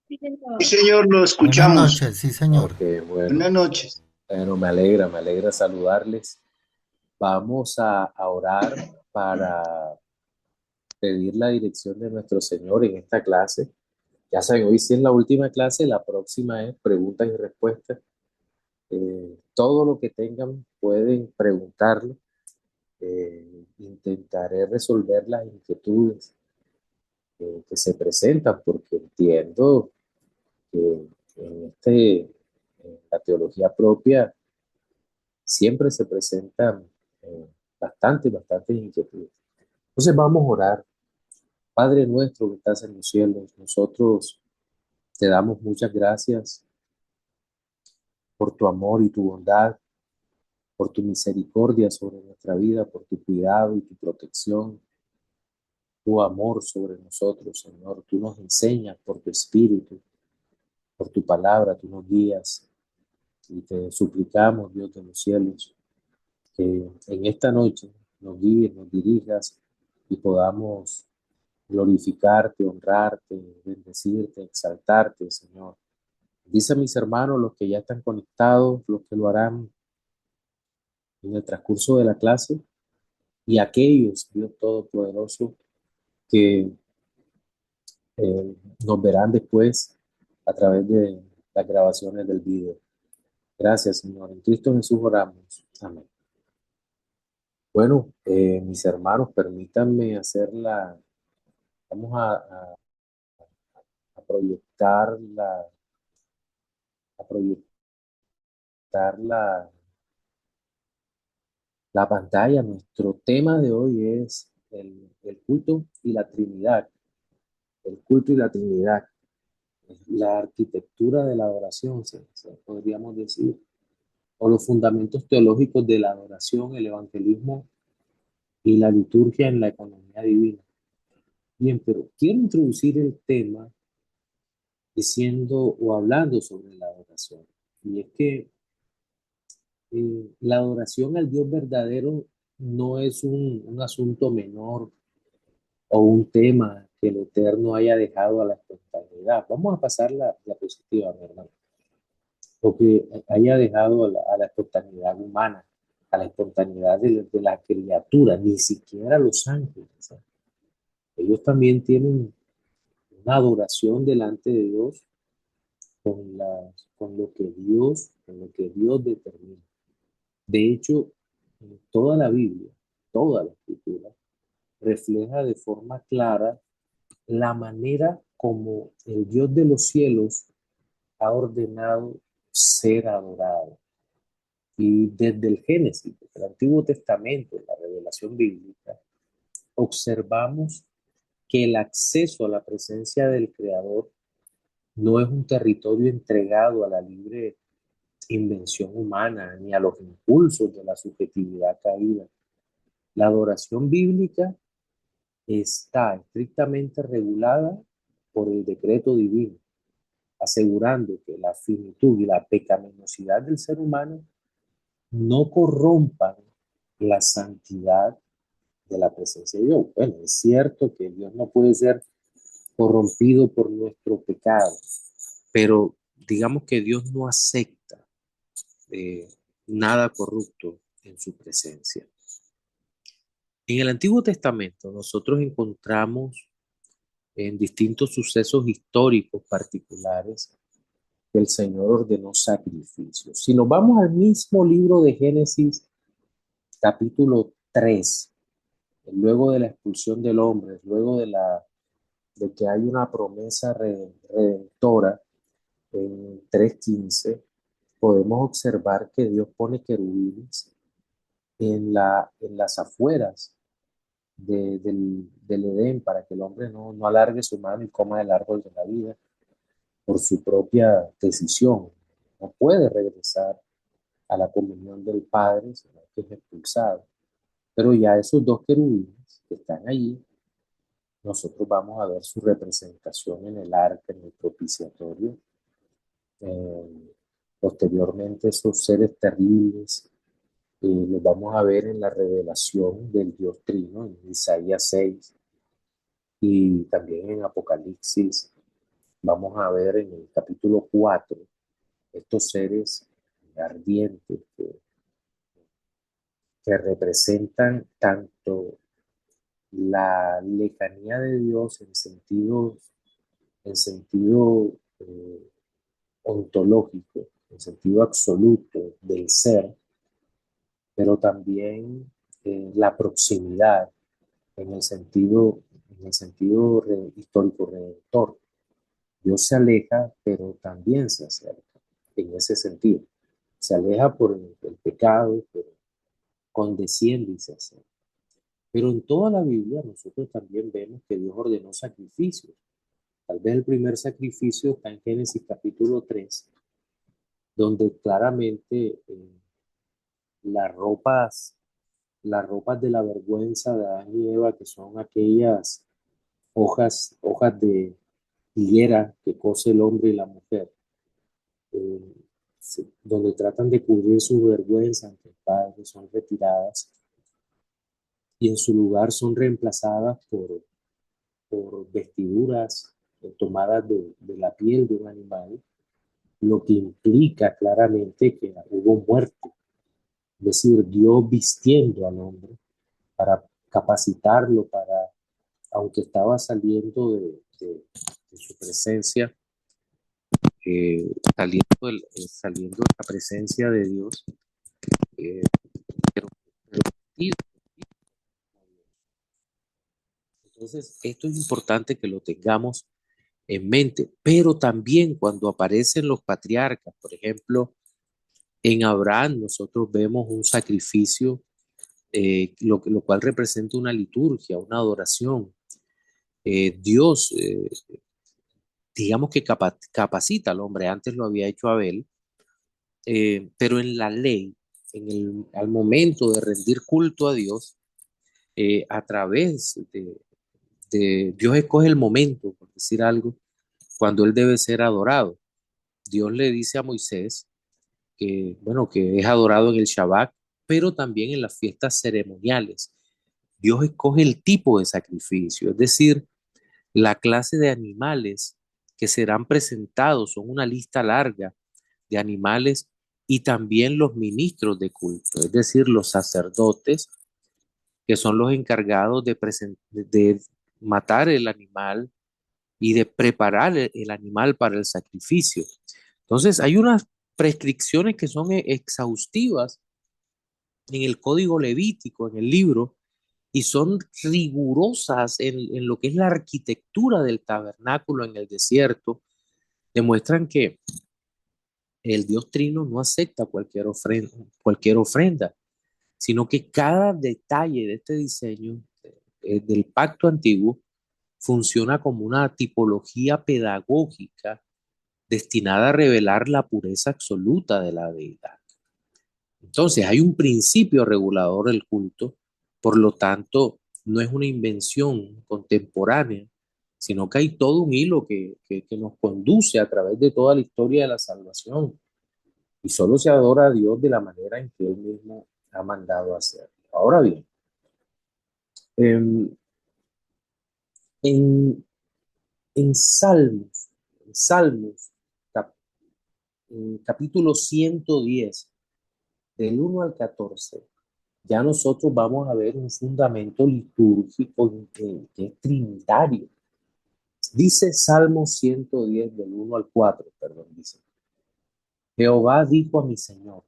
Sí, señor, lo Buenas escuchamos. noches, sí, señor. Ok, bueno, Buenas noches. bueno, me alegra saludarles. Vamos a orar para pedir la dirección de nuestro Señor en esta clase. Ya saben, hoy sí es la última clase, la próxima es preguntas y respuestas. Todo lo que tengan pueden preguntarlo. Intentaré resolver las inquietudes que se presentan, porque entiendo que en la teología propia siempre se presentan bastantes inquietudes. Entonces vamos a orar. Padre nuestro que estás en los cielos, nosotros te damos muchas gracias por tu amor y tu bondad, por tu misericordia sobre nuestra vida, por tu cuidado y tu protección, tu amor sobre nosotros, Señor. Tú nos enseñas por tu espíritu, por tu palabra, tú nos guías y te suplicamos, Dios de los cielos, que en esta noche nos guíes, nos dirijas y podamos glorificarte, honrarte, bendecirte, exaltarte, Señor. Dice a mis hermanos, los que ya están conectados, los que lo harán en el transcurso de la clase, y aquellos, Dios Todopoderoso, que nos verán después a través de las grabaciones del video. Gracias, Señor. En Cristo Jesús oramos. Amén. Bueno, mis hermanos, permítanme vamos a proyectar a proyectar la pantalla. Nuestro tema de hoy es el culto y la Trinidad. El culto y la Trinidad. La arquitectura de la adoración, podríamos decir, o los fundamentos teológicos de la adoración, el evangelismo y la liturgia en la economía divina. Bien, pero quiero introducir el tema diciendo o hablando sobre la adoración. Y es que la adoración al Dios verdadero no es un asunto menor o un tema que el Eterno haya dejado a la espontaneidad. Vamos a pasar la positiva, mi hermano. O que haya dejado a la espontaneidad humana, a la espontaneidad de la criatura, ni siquiera los ángeles. ¿Sí? Ellos también tienen una adoración delante de Dios con lo que Dios determina. De hecho, toda la Biblia, toda la escritura, refleja de forma clara la manera como el Dios de los cielos ha ordenado ser adorado. Y desde el Génesis, desde el Antiguo Testamento, la revelación bíblica, observamos que el acceso a la presencia del Creador no es un territorio entregado a la libre invención humana ni a los impulsos de la subjetividad caída. La adoración bíblica está estrictamente regulada por el decreto divino, asegurando que la finitud y la pecaminosidad del ser humano no corrompan la santidad de la presencia de Dios. Bueno, es cierto que Dios no puede ser corrompido por nuestro pecado, pero digamos que Dios no acepta eh, nada corrupto en su presencia. En el Antiguo Testamento nosotros encontramos en distintos sucesos históricos particulares que el Señor ordenó sacrificios. Si nos vamos al mismo libro de Génesis, capítulo 3, luego de la expulsión del hombre, luego de que hay una promesa redentora en 3:15, podemos observar que Dios pone querubines en las afueras del Edén para que el hombre no alargue su mano y coma del árbol de la vida por su propia decisión. No puede regresar a la comunión del Padre, sino que es expulsado. Pero ya esos dos querubines que están allí, nosotros vamos a ver su representación en el arca, en el propiciatorio. Eh, Posteriormente, esos seres terribles los vamos a ver en la revelación del Dios Trino, en Isaías 6 y también en Apocalipsis Vamos a ver en el capítulo 4 estos seres ardientes que representan tanto la lejanía de Dios en sentido ontológico, en sentido absoluto del ser, pero también la proximidad en el sentido histórico redentor. Dios se aleja, pero también se acerca en ese sentido. Se aleja por el pecado, pero condesciende y se acerca. Pero en toda la Biblia nosotros también vemos que Dios ordenó sacrificios. Tal vez el primer sacrificio está en Génesis capítulo 3, donde claramente las ropas, las ropas de la vergüenza de Adán y Eva, que son aquellas hojas de higuera que cose el hombre y la mujer, eh, donde tratan de cubrir su vergüenza ante el Padre, son retiradas y en su lugar son reemplazadas por vestiduras tomadas de la piel de un animal, lo que implica claramente que hubo muerte, es decir, Dios vistiendo al hombre para capacitarlo, aunque estaba saliendo de su presencia, saliendo de la presencia de Dios, eh, pero, pero entonces esto es importante que lo tengamos en mente, pero también cuando aparecen los patriarcas, por ejemplo, en Abraham nosotros vemos un sacrificio, lo cual representa una liturgia, una adoración. Dios, digamos que capacita al hombre, antes lo había hecho Abel, pero en la ley, al momento de rendir culto a Dios, a través Dios escoge el momento, por decir algo, cuando él debe ser adorado. Dios le dice a Moisés que, bueno, que es adorado en el Shabbat, pero también en las fiestas ceremoniales. Dios escoge el tipo de sacrificio, es decir, la clase de animales que serán presentados, son una lista larga de animales y también los ministros de culto, es decir, los sacerdotes que son los encargados de matar el animal y de preparar el animal para el sacrificio. Entonces, hay unas prescripciones que son exhaustivas en el código levítico, en el libro, y son rigurosas en lo que es la arquitectura del tabernáculo en el desierto. Demuestran que el Dios Trino no acepta cualquier ofrenda, sino que cada detalle de este diseño del pacto antiguo funciona como una tipología pedagógica destinada a revelar la pureza absoluta de la deidad. Entonces, hay un principio regulador del culto, por lo tanto, no es una invención contemporánea, sino que hay todo un hilo que nos conduce a través de toda la historia de la salvación. Y solo se adora a Dios de la manera en que Él mismo ha mandado hacer. Ahora bien, en, en, en Salmos, cap- en capítulo 110, del 1 al 14, ya nosotros vamos a ver un fundamento litúrgico que es trinitario. Dice Salmo 110 del 1 al 4, perdón, dice, Jehová dijo a mi Señor,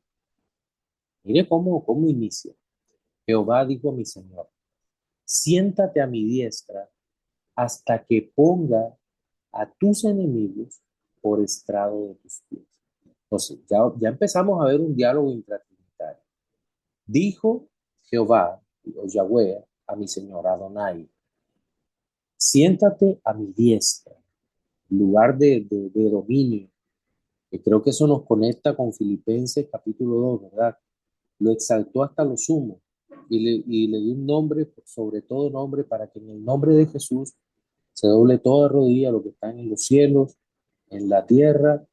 mire cómo inicia, Jehová dijo a mi Señor, siéntate a mi diestra hasta que ponga a tus enemigos por estrado de tus pies. Entonces, ya empezamos a ver un diálogo intratrinitario. Dijo Jehová, o Yahweh, a mi Señor, Adonai, siéntate a mi diestra, lugar de dominio, que creo que eso nos conecta con Filipenses capítulo 2, ¿verdad? Lo exaltó hasta lo sumo y le dio un nombre, sobre todo nombre, para que en el nombre de Jesús se doble toda rodilla, lo que están en los cielos, en la tierra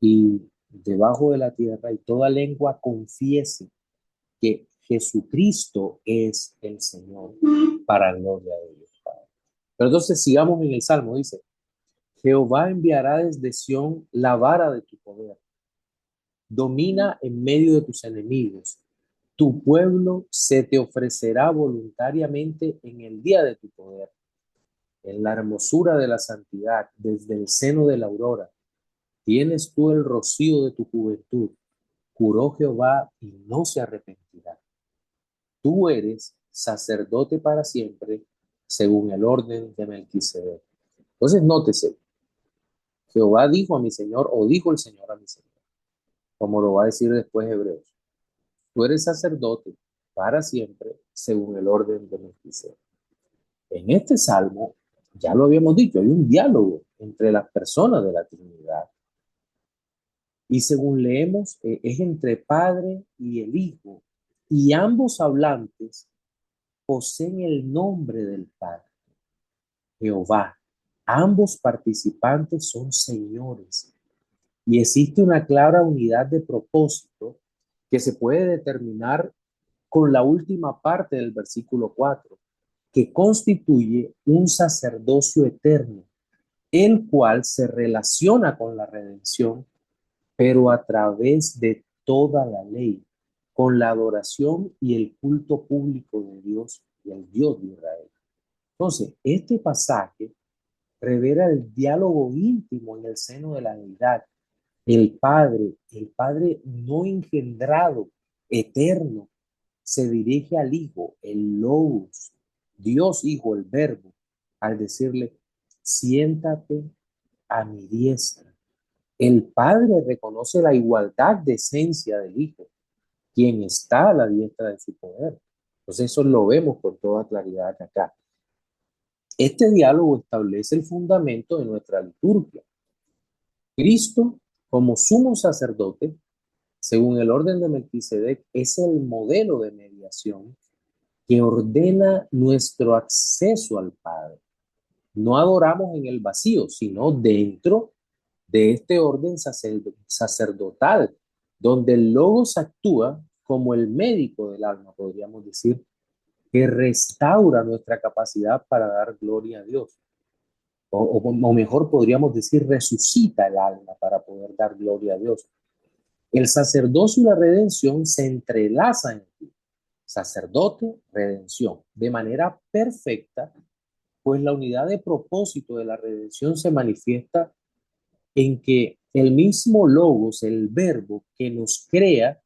y debajo de la tierra, y toda lengua confiese que Jesucristo es el Señor, para gloria de Dios Padre. Pero entonces sigamos en el Salmo, dice, Jehová enviará desde Sión la vara de tu poder. Domina en medio de tus enemigos. Tu pueblo se te ofrecerá voluntariamente en el día de tu poder, en la hermosura de la santidad, desde el seno de la aurora. Tienes tú el rocío de tu juventud. Juró Jehová y no se arrepentirá. Tú eres sacerdote para siempre, según el orden de Melquisedec. Entonces, nótese, Jehová dijo a mi Señor, o dijo el Señor a mi Señor, como lo va a decir después Hebreos. Tú eres sacerdote para siempre, según el orden de Melquisedec. En este salmo, ya lo habíamos dicho, hay un diálogo entre las personas de la Trinidad. Y según leemos, es entre Padre y el Hijo. Y ambos hablantes poseen el nombre del Padre, Jehová. Ambos participantes son señores. Y existe una clara unidad de propósito que se puede determinar con la última parte del versículo 4, que constituye un sacerdocio eterno, el cual se relaciona con la redención, pero a través de toda la ley, con la adoración y el culto público de Dios y el Dios de Israel. Entonces, este pasaje revela el diálogo íntimo en el seno de la deidad. El Padre no engendrado, eterno, se dirige al Hijo, el Logos, Dios Hijo, el Verbo, al decirle, siéntate a mi diestra. El Padre reconoce la igualdad de esencia del Hijo, quien está a la diestra de su poder. Entonces eso lo vemos con toda claridad acá. Este diálogo establece el fundamento de nuestra liturgia. Cristo, como sumo sacerdote, según el orden de Melquisedec, es el modelo de mediación que ordena nuestro acceso al Padre. No adoramos en el vacío, sino dentro de este orden sacerdotal, donde el Logos actúa como el médico del alma, podríamos decir, que restaura nuestra capacidad para dar gloria a Dios. O mejor podríamos decir, resucita el alma para poder dar gloria a Dios. El sacerdocio y la redención se entrelazan en ti. Sacerdote, redención, de manera perfecta, pues la unidad de propósito de la redención se manifiesta en que el mismo Logos, el verbo que nos crea,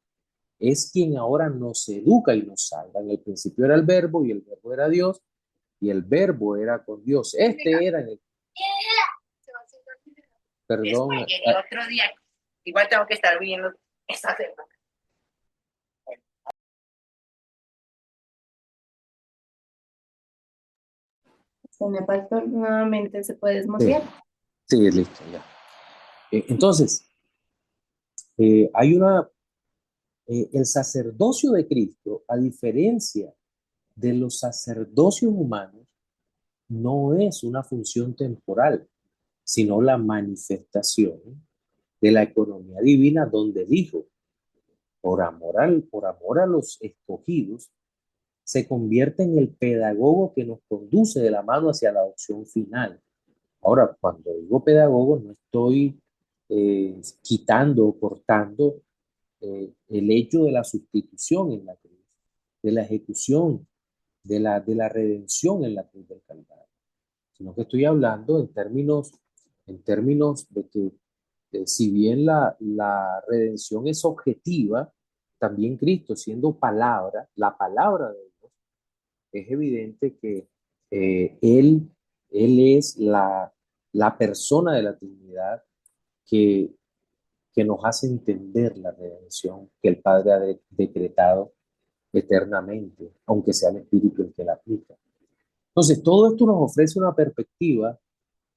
es quien ahora nos educa y nos salva. En el principio era el verbo y el verbo era Dios y el verbo era con Dios. Este era el... Perdón. El otro día, igual tengo que estar viendo esta semana. Señor Pastor, nuevamente se puede desmutear. Sí, listo, ya. Entonces, hay el sacerdocio de Cristo, a diferencia de los sacerdocios humanos, no es una función temporal, sino la manifestación de la economía divina, donde dijo, por amor a los escogidos, se convierte en el pedagogo que nos conduce de la mano hacia la adopción final. Ahora, cuando digo pedagogo, no estoy quitando o cortando el hecho de la sustitución en la cruz, de la ejecución, de la redención en la cruz del Calvario, sino que estoy hablando en términos de que si bien la redención es objetiva, también Cristo siendo palabra, la palabra de Dios, es evidente que Él es la persona de la Trinidad que, que nos hace entender la redención que el Padre ha decretado eternamente, aunque sea el Espíritu el que la aplica. Entonces, todo esto nos ofrece una perspectiva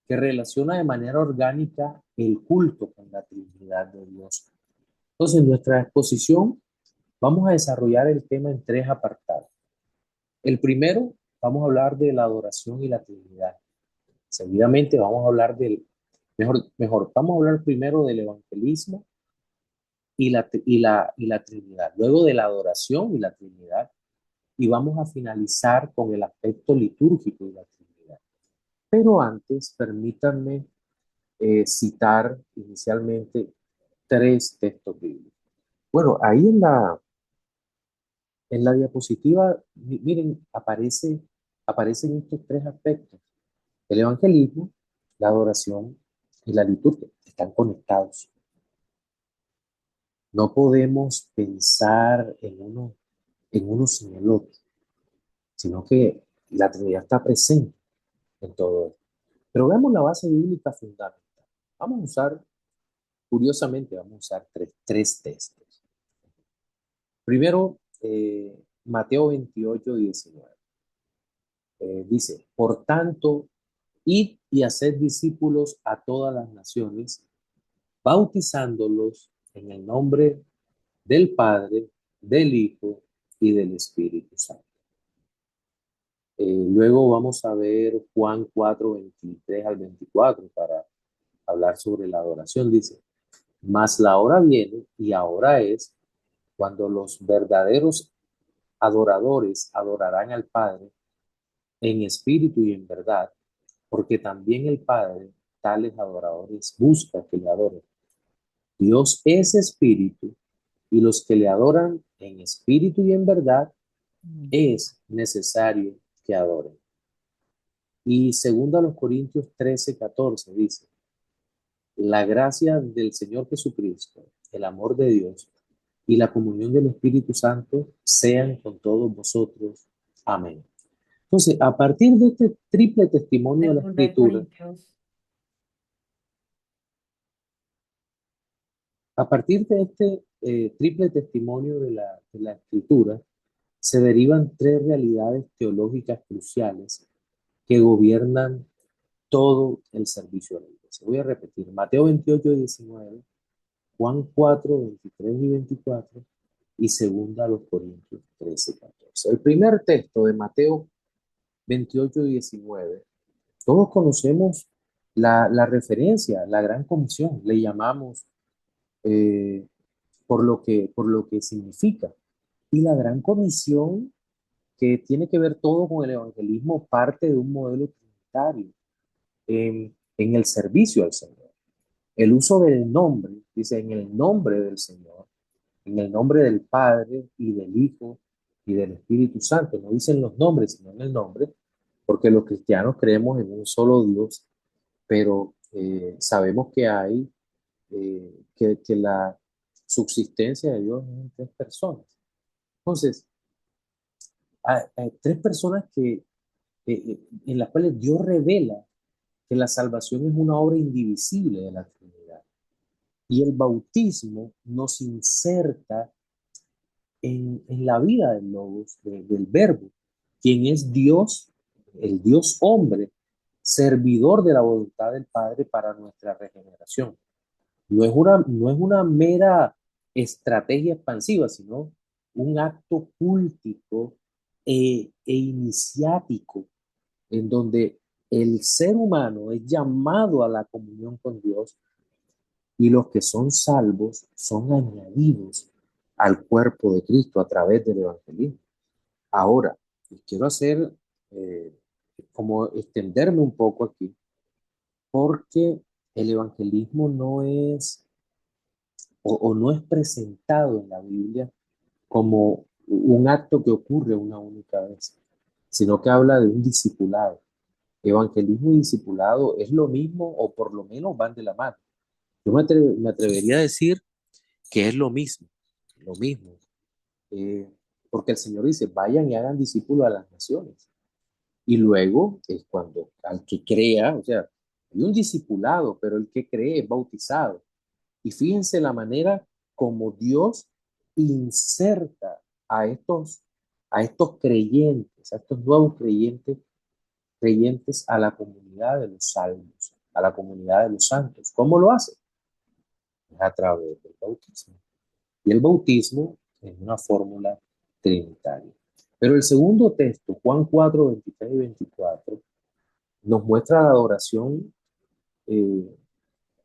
que relaciona de manera orgánica el culto con la Trinidad de Dios. Entonces, en nuestra exposición vamos a desarrollar el tema en tres apartados. El primero, vamos a hablar de la adoración y la Trinidad. Seguidamente vamos a hablar vamos a hablar primero del evangelismo y la Trinidad, luego de la adoración y la Trinidad, y vamos a finalizar con el aspecto litúrgico y la Trinidad. Pero antes, permítanme citar inicialmente tres textos bíblicos. Bueno, ahí en la diapositiva, miren, aparecen estos tres aspectos. El evangelismo, la adoración y la liturgia están conectados. No podemos pensar en uno sin el otro, sino que la Trinidad está presente en todo esto. Pero veamos la base bíblica fundamental. Vamos a usar, curiosamente, vamos a usar tres textos. Primero, Mateo 28:19. Dice, por tanto, id y haced discípulos a todas las naciones, bautizándolos en el nombre del Padre, del Hijo y del Espíritu Santo. Luego vamos a ver Juan 4:23 al 24 para hablar sobre la adoración. Dice, mas la hora viene y ahora es cuando los verdaderos adoradores adorarán al Padre en espíritu y en verdad, porque también el Padre tales adoradores busca que le adoren. Dios es espíritu y los que le adoran en espíritu y en verdad es necesario que adoren. Y segundo a los Corintios 13:14 dice, la gracia del Señor Jesucristo, el amor de Dios y la comunión del Espíritu Santo sean con todos vosotros. Amén. Entonces, a partir de este triple testimonio de la Segunda de Escritura, Corintios. a partir de este triple testimonio de la Escritura, se derivan tres realidades teológicas cruciales que gobiernan todo el servicio de la iglesia. Voy a repetir, Mateo 28:19, Juan 4:23 y 24, y segunda a los Corintios 13:14. El primer texto de Mateo 28:19, todos conocemos la referencia, la gran comisión, le llamamos eh, por lo que significa. Y la gran comisión que tiene que ver todo con el evangelismo parte de un modelo trinitario en el servicio al Señor. El uso del nombre, dice, en el nombre del Señor, en el nombre del Padre y del Hijo y del Espíritu Santo. No dicen los nombres, sino en el nombre, porque los cristianos creemos en un solo Dios, pero sabemos que hay, que la subsistencia de Dios es en tres personas. Entonces, hay tres personas en las cuales Dios revela que la salvación es una obra indivisible de la Trinidad. Y el bautismo nos inserta en la vida del Logos, del Verbo, quien es Dios, el Dios hombre, servidor de la voluntad del Padre para nuestra regeneración. No es una mera estrategia expansiva, sino un acto cultico e iniciático en donde el ser humano es llamado a la comunión con Dios y los que son salvos son añadidos al cuerpo de Cristo a través del evangelismo. Ahora, quiero hacer como extenderme un poco aquí, porque el evangelismo no es o no es presentado en la Biblia como un acto que ocurre una única vez, sino que habla de un discipulado. Evangelismo y discipulado es lo mismo o por lo menos van de la mano. Yo me atrevería a decir que es lo mismo, eh, porque el Señor dice, vayan y hagan discípulos a las naciones. Y luego es cuando al que crea, o sea, hay un discipulado, pero el que cree es bautizado. Y fíjense la manera como Dios inserta a a estos creyentes, a estos nuevos creyentes a la comunidad de los salvos, a la comunidad de los santos. ¿Cómo lo hace? Es a través del bautismo. Y el bautismo es una fórmula trinitaria. Pero el segundo texto, Juan 4:23 y 24, nos muestra eh,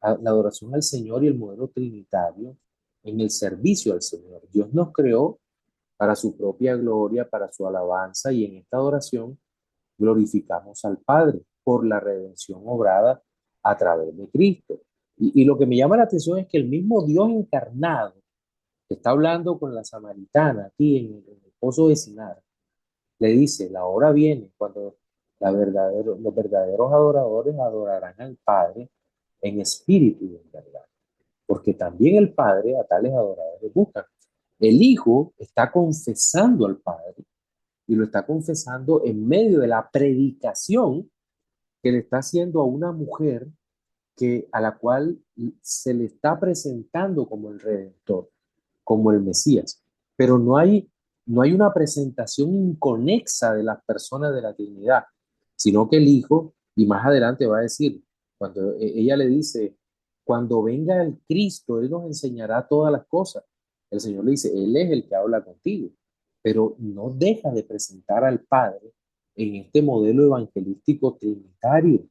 la adoración al Señor y el modelo trinitario en el servicio al Señor. Dios nos creó para su propia gloria, para su alabanza, y en esta adoración glorificamos al Padre por la redención obrada a través de Cristo. Y lo que me llama la atención es que el mismo Dios encarnado, que está hablando con la samaritana aquí en el pozo de Sinar, le dice, la hora viene cuando los verdaderos adoradores adorarán al Padre en espíritu y en verdad, porque también el Padre a tales adoradores busca. El Hijo está confesando al Padre y lo está confesando en medio de la predicación que le está haciendo a una mujer a la cual se le está presentando como el Redentor, como el Mesías. Pero no hay una presentación inconexa de las personas de la Trinidad, sino que el Hijo, y más adelante va a decir, cuando ella le dice, cuando venga el Cristo, Él nos enseñará todas las cosas. El Señor le dice, Él es el que habla contigo, pero no deja de presentar al Padre en este modelo evangelístico trinitario.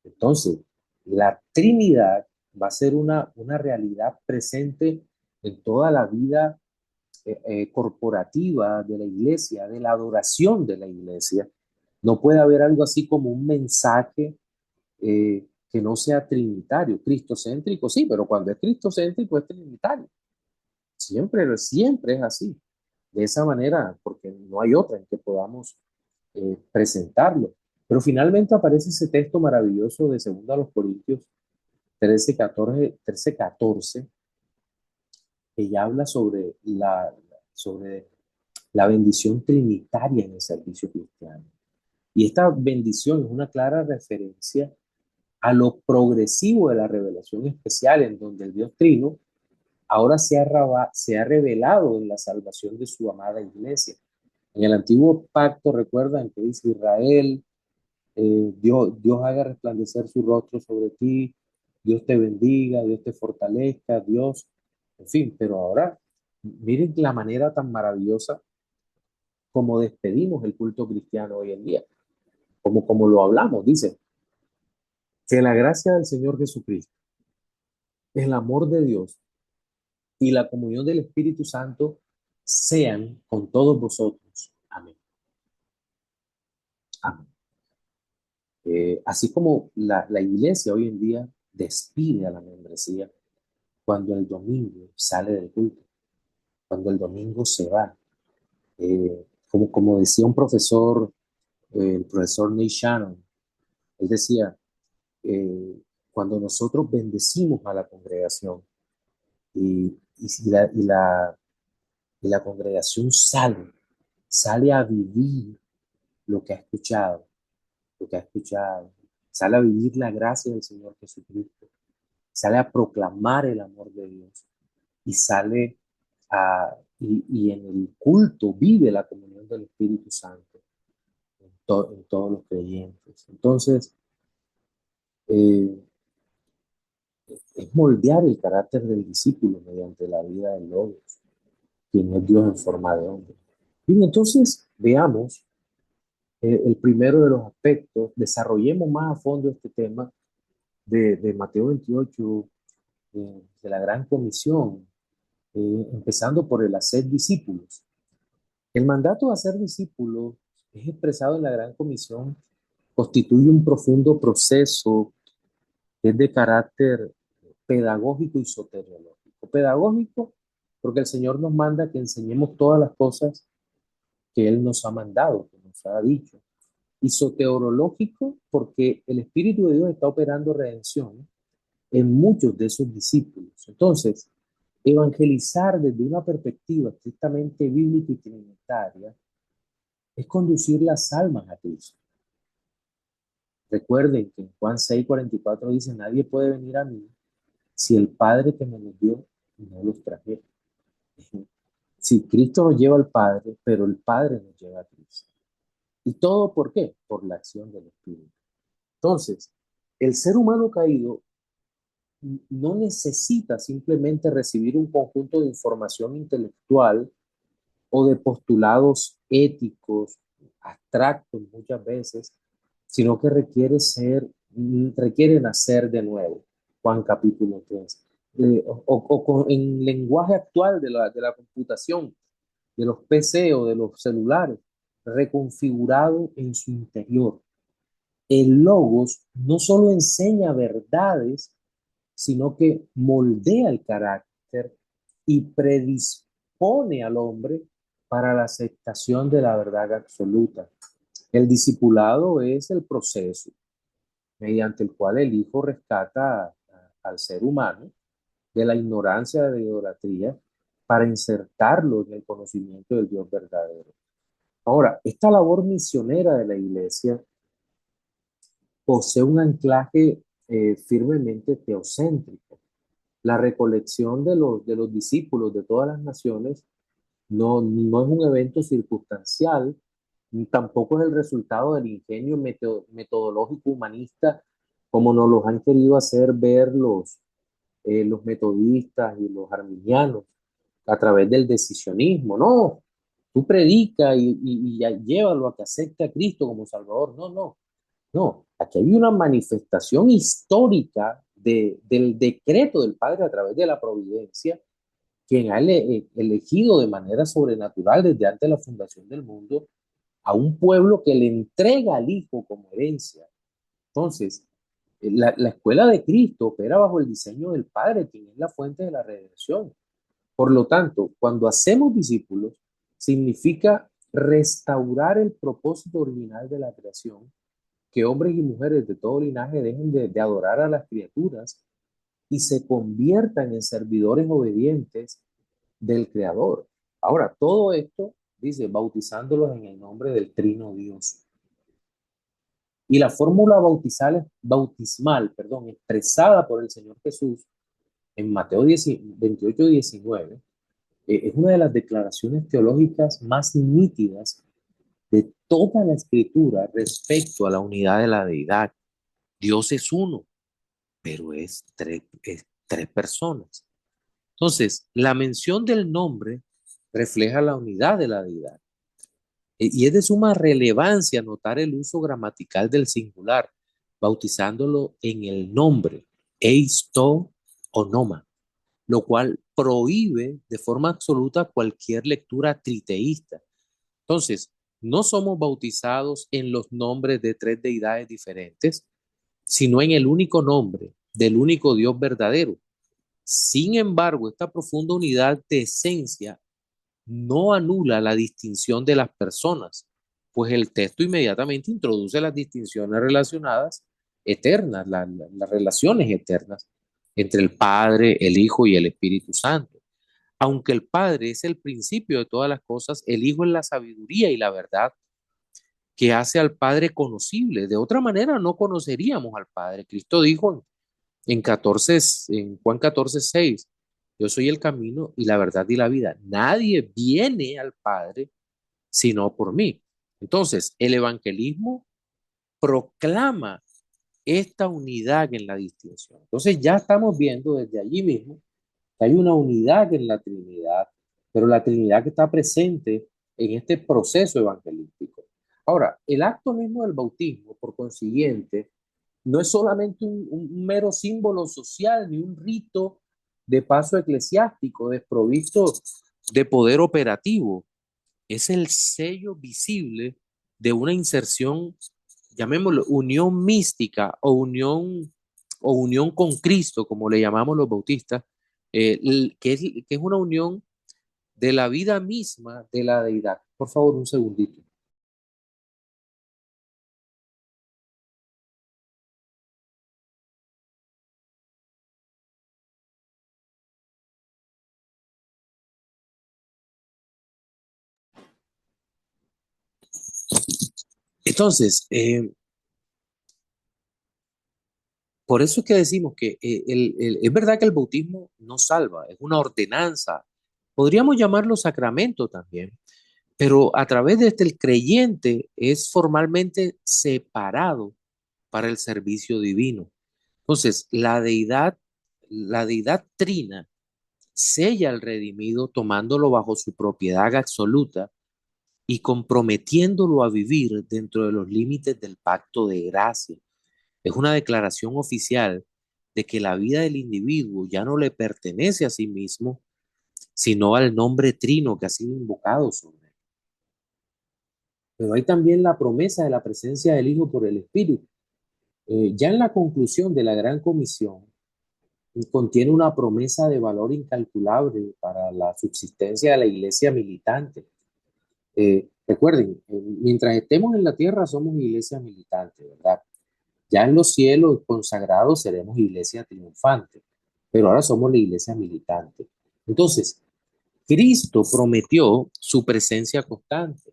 Entonces, la Trinidad va a ser una realidad presente en toda la vida corporativa de la iglesia, de la adoración de la iglesia. No puede haber algo así como un mensaje que no sea trinitario, cristocéntrico, sí, pero cuando es cristocéntrico es trinitario. Siempre es así, de esa manera, porque no hay otra en que podamos presentarlo. Pero finalmente aparece ese texto maravilloso de 2 Corintios 13, 14, que ya habla sobre la bendición trinitaria en el servicio cristiano. Y esta bendición es una clara referencia a lo progresivo de la revelación especial, en donde el Dios Trino ahora se ha revelado en la salvación de su amada iglesia. En el antiguo pacto, recuerdan que dice Israel, Dios haga resplandecer su rostro sobre ti, Dios te bendiga, Dios te fortalezca, Dios, en fin, pero ahora miren la manera tan maravillosa como despedimos el culto cristiano hoy en día, como lo hablamos, dice, que la gracia del Señor Jesucristo, el amor de Dios y la comunión del Espíritu Santo sean con todos vosotros. Amén. Amén. Así como la iglesia hoy en día despide a la membresía cuando el domingo sale del culto, cuando el domingo se va. Como decía un profesor, el profesor Neil Shannon, él decía, cuando nosotros bendecimos a la congregación y la congregación sale a vivir lo que ha escuchado, sale a vivir la gracia del Señor Jesucristo, sale a proclamar el amor de Dios y y en el culto vive la comunión del Espíritu Santo en todos los creyentes. Entonces, eh, es moldear el carácter del discípulo mediante la vida del Logos, quien es Dios en forma de hombre. Bien, entonces veamos el primero de los aspectos, desarrollemos más a fondo este tema de Mateo 28, de la gran comisión, empezando por el hacer discípulos. El mandato de hacer discípulos es expresado en la gran comisión, constituye un profundo proceso que es de carácter pedagógico y soteriológico. Pedagógico, porque el Señor nos manda que enseñemos todas las cosas que Él nos ha mandado, que nos ha dicho. Y soteriológico, porque el Espíritu de Dios está operando redención en muchos de sus discípulos. Entonces, evangelizar desde una perspectiva estrictamente bíblica y trinitaria es conducir las almas a Cristo. Recuerden que en Juan 6:44 dice, nadie puede venir a mí si el Padre que me los dio no los trajera. Si Cristo nos lleva al Padre, pero el Padre nos lleva a Cristo. ¿Y todo por qué? Por la acción del Espíritu. Entonces, el ser humano caído no necesita simplemente recibir un conjunto de información intelectual o de postulados éticos, abstractos muchas veces, sino que requiere nacer de nuevo. Juan capítulo 3. En lenguaje actual de la computación, de los PC o de los celulares, reconfigurado en su interior. el logos no solo enseña verdades, sino que moldea el carácter y predispone al hombre para la aceptación de la verdad absoluta. El discipulado es el proceso mediante el cual el Hijo rescata al ser humano de la ignorancia de la idolatría para insertarlo en el conocimiento del Dios verdadero. Ahora, esta labor misionera de la Iglesia posee un anclaje firmemente teocéntrico. La recolección de los discípulos de todas las naciones no es un evento circunstancial, ni tampoco es el resultado del ingenio metodológico humanista como nos los han querido hacer ver los metodistas y los arminianos a través del decisionismo. No, tú predica y llévalo a que acepte a Cristo como Salvador. No, no, no. Aquí hay una manifestación histórica del decreto del Padre a través de la providencia, quien ha elegido de manera sobrenatural desde antes de la fundación del mundo a un pueblo que le entrega al Hijo como herencia. Entonces, la escuela de Cristo opera bajo el diseño del Padre, quien es la fuente de la redención. Por lo tanto, cuando hacemos discípulos, significa restaurar el propósito original de la creación, que hombres y mujeres de todo linaje dejen de adorar a las criaturas y se conviertan en servidores obedientes del Creador. Ahora, todo esto, dice, bautizándolos en el nombre del Trino Dios. Y la fórmula bautismal, perdón, expresada por el Señor Jesús en Mateo 28:19, es una de las declaraciones teológicas más nítidas de toda la escritura respecto a la unidad de la deidad. Dios es uno, pero es tres personas. Entonces, la mención del nombre refleja la unidad de la deidad. Y es de suma relevancia notar el uso gramatical del singular, bautizándolo en el nombre, eisto onoma, lo cual prohíbe de forma absoluta cualquier lectura triteísta. Entonces, no somos bautizados en los nombres de tres deidades diferentes, sino en el único nombre del único Dios verdadero. Sin embargo, esta profunda unidad de esencia no anula la distinción de las personas, pues el texto inmediatamente introduce las distinciones relacionadas eternas, las relaciones eternas entre el Padre, el Hijo y el Espíritu Santo. Aunque el Padre es el principio de todas las cosas, el Hijo es la sabiduría y la verdad que hace al Padre conocible. De otra manera no conoceríamos al Padre. Cristo dijo en Juan 14:6, yo soy el camino y la verdad y la vida. Nadie viene al Padre sino por mí. Entonces, el evangelismo proclama esta unidad en la distinción. Entonces, ya estamos viendo desde allí mismo que hay una unidad en la Trinidad, pero la Trinidad que está presente en este proceso evangelístico. Ahora, el acto mismo del bautismo, por consiguiente, no es solamente un mero símbolo social ni un rito de paso eclesiástico desprovisto de poder operativo. Es el sello visible de una inserción, llamémoslo, unión mística o unión con Cristo, como le llamamos los bautistas, que es una unión de la vida misma de la deidad. Por favor, un segundito. Entonces, por eso es que decimos que es verdad que el bautismo no salva, es una ordenanza. Podríamos llamarlo sacramento también, pero a través de este el creyente es formalmente separado para el servicio divino. Entonces, la deidad trina sella al redimido tomándolo bajo su propiedad absoluta y comprometiéndolo a vivir dentro de los límites del pacto de gracia. Es una declaración oficial de que la vida del individuo ya no le pertenece a sí mismo, sino al nombre trino que ha sido invocado sobre él. Pero hay también la promesa de la presencia del Hijo por el Espíritu. Ya en la conclusión de la Gran Comisión, contiene una promesa de valor incalculable para la subsistencia de la iglesia militante. Recuerden, mientras estemos en la tierra somos iglesia militante, ¿verdad? Ya en los cielos consagrados seremos iglesia triunfante, pero ahora somos la iglesia militante. Entonces, Cristo prometió su presencia constante.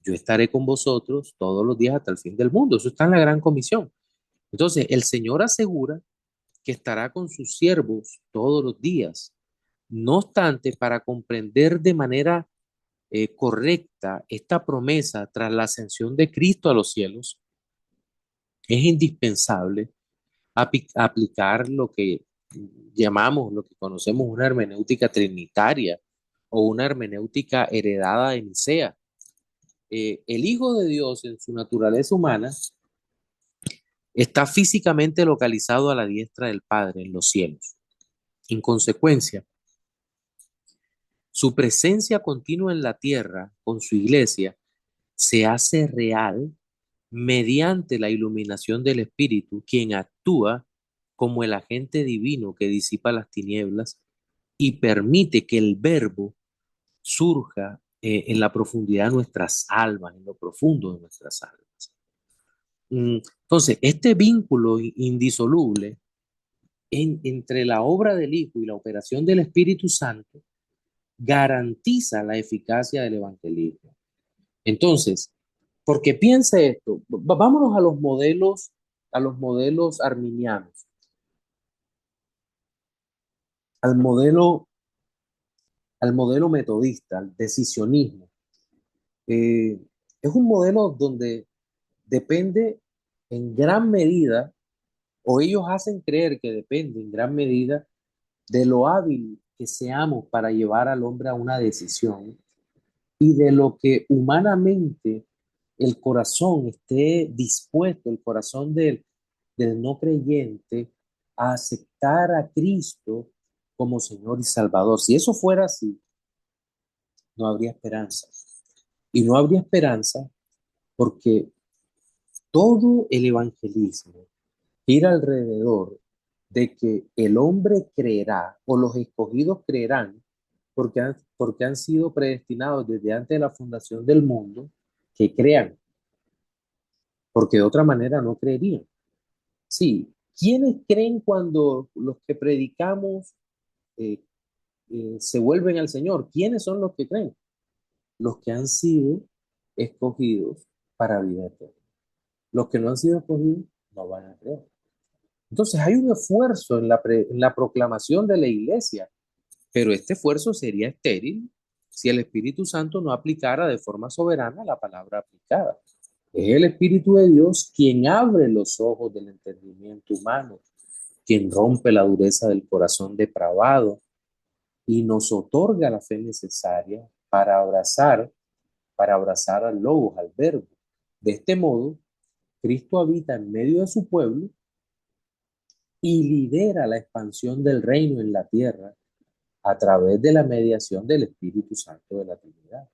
Yo estaré con vosotros todos los días hasta el fin del mundo. Eso está en la Gran Comisión. Entonces, el Señor asegura que estará con sus siervos todos los días. No obstante, para comprender de manera correcta esta promesa tras la ascensión de Cristo a los cielos, es indispensable aplicar lo que llamamos, lo que conocemos una hermenéutica trinitaria o una hermenéutica heredada de Nicea. El Hijo de Dios en su naturaleza humana está físicamente localizado a la diestra del Padre en los cielos. En consecuencia, su presencia continua en la tierra con su iglesia se hace real mediante la iluminación del Espíritu, quien actúa como el agente divino que disipa las tinieblas y permite que el Verbo surja en la profundidad de nuestras almas, en lo profundo de nuestras almas. Entonces, este vínculo indisoluble entre la obra del Hijo y la operación del Espíritu Santo garantiza la eficacia del evangelismo. Entonces, porque piense esto, vámonos a los modelos arminianos, al modelo, al modelo metodista, al decisionismo. Es un modelo donde depende en gran medida, o ellos hacen creer que depende en gran medida de lo hábil que seamos para llevar al hombre a una decisión y de lo que humanamente el corazón esté dispuesto, el corazón del no creyente, a aceptar a Cristo como Señor y Salvador. Si eso fuera así, no habría esperanza. Y no habría esperanza porque todo el evangelismo gira alrededor de que el hombre creerá o los escogidos creerán porque han sido predestinados desde antes de la fundación del mundo que crean, porque de otra manera no creerían. Sí, ¿quiénes creen cuando los que predicamos eh, se vuelven al Señor? ¿Quiénes son los que creen? Los que han sido escogidos para vida eterna. Los que no han sido escogidos no van a creer. Entonces hay un esfuerzo en la proclamación de la iglesia, pero este esfuerzo sería estéril si el Espíritu Santo no aplicara de forma soberana la palabra aplicada. Es el Espíritu de Dios quien abre los ojos del entendimiento humano, quien rompe la dureza del corazón depravado y nos otorga la fe necesaria para abrazar al Logos, al Verbo. De este modo, Cristo habita en medio de su pueblo y lidera la expansión del reino en la tierra a través de la mediación del Espíritu Santo de la Trinidad.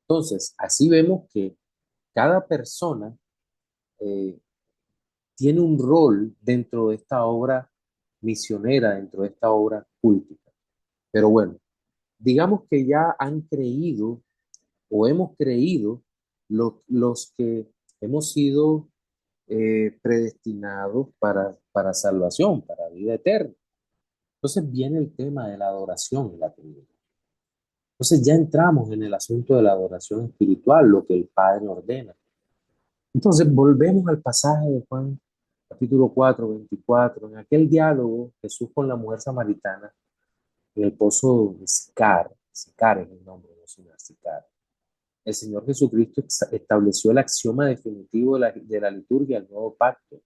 Entonces, así vemos que cada persona eh, tiene un rol dentro de esta obra misionera, dentro de esta obra cultica. Pero bueno, digamos que ya han creído o hemos creído los que hemos sido predestinados para salvación, para vida eterna. Entonces viene el tema de la adoración en la Trinidad. Entonces ya entramos en el asunto de la adoración espiritual, lo que el Padre ordena. Entonces volvemos al pasaje de Juan capítulo 4, 24. En aquel diálogo, Jesús con la mujer samaritana, en el pozo de Sicar, Sicar es el nombre, no es Sicar. El Señor Jesucristo estableció el axioma definitivo de la liturgia, el nuevo pacto.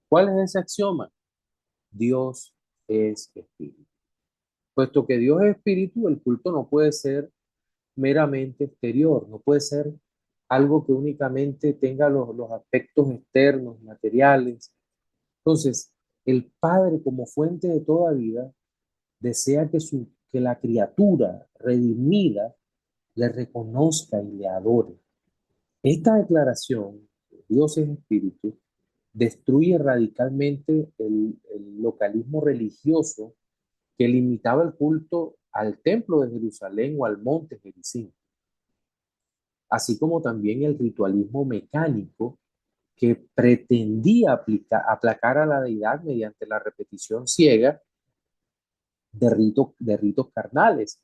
¿Cuál es ese axioma? Dios es espíritu. Puesto que Dios es espíritu, el culto no puede ser meramente exterior, no puede ser algo que únicamente tenga los aspectos externos, materiales. Entonces, el Padre como fuente de toda vida desea que la criatura redimida le reconozca y le adore. Esta declaración, Dios es espíritu, destruye radicalmente el localismo religioso que limitaba el culto al templo de Jerusalén o al monte Gerizim, así como también el ritualismo mecánico que pretendía aplacar a la deidad mediante la repetición ciega de ritos carnales.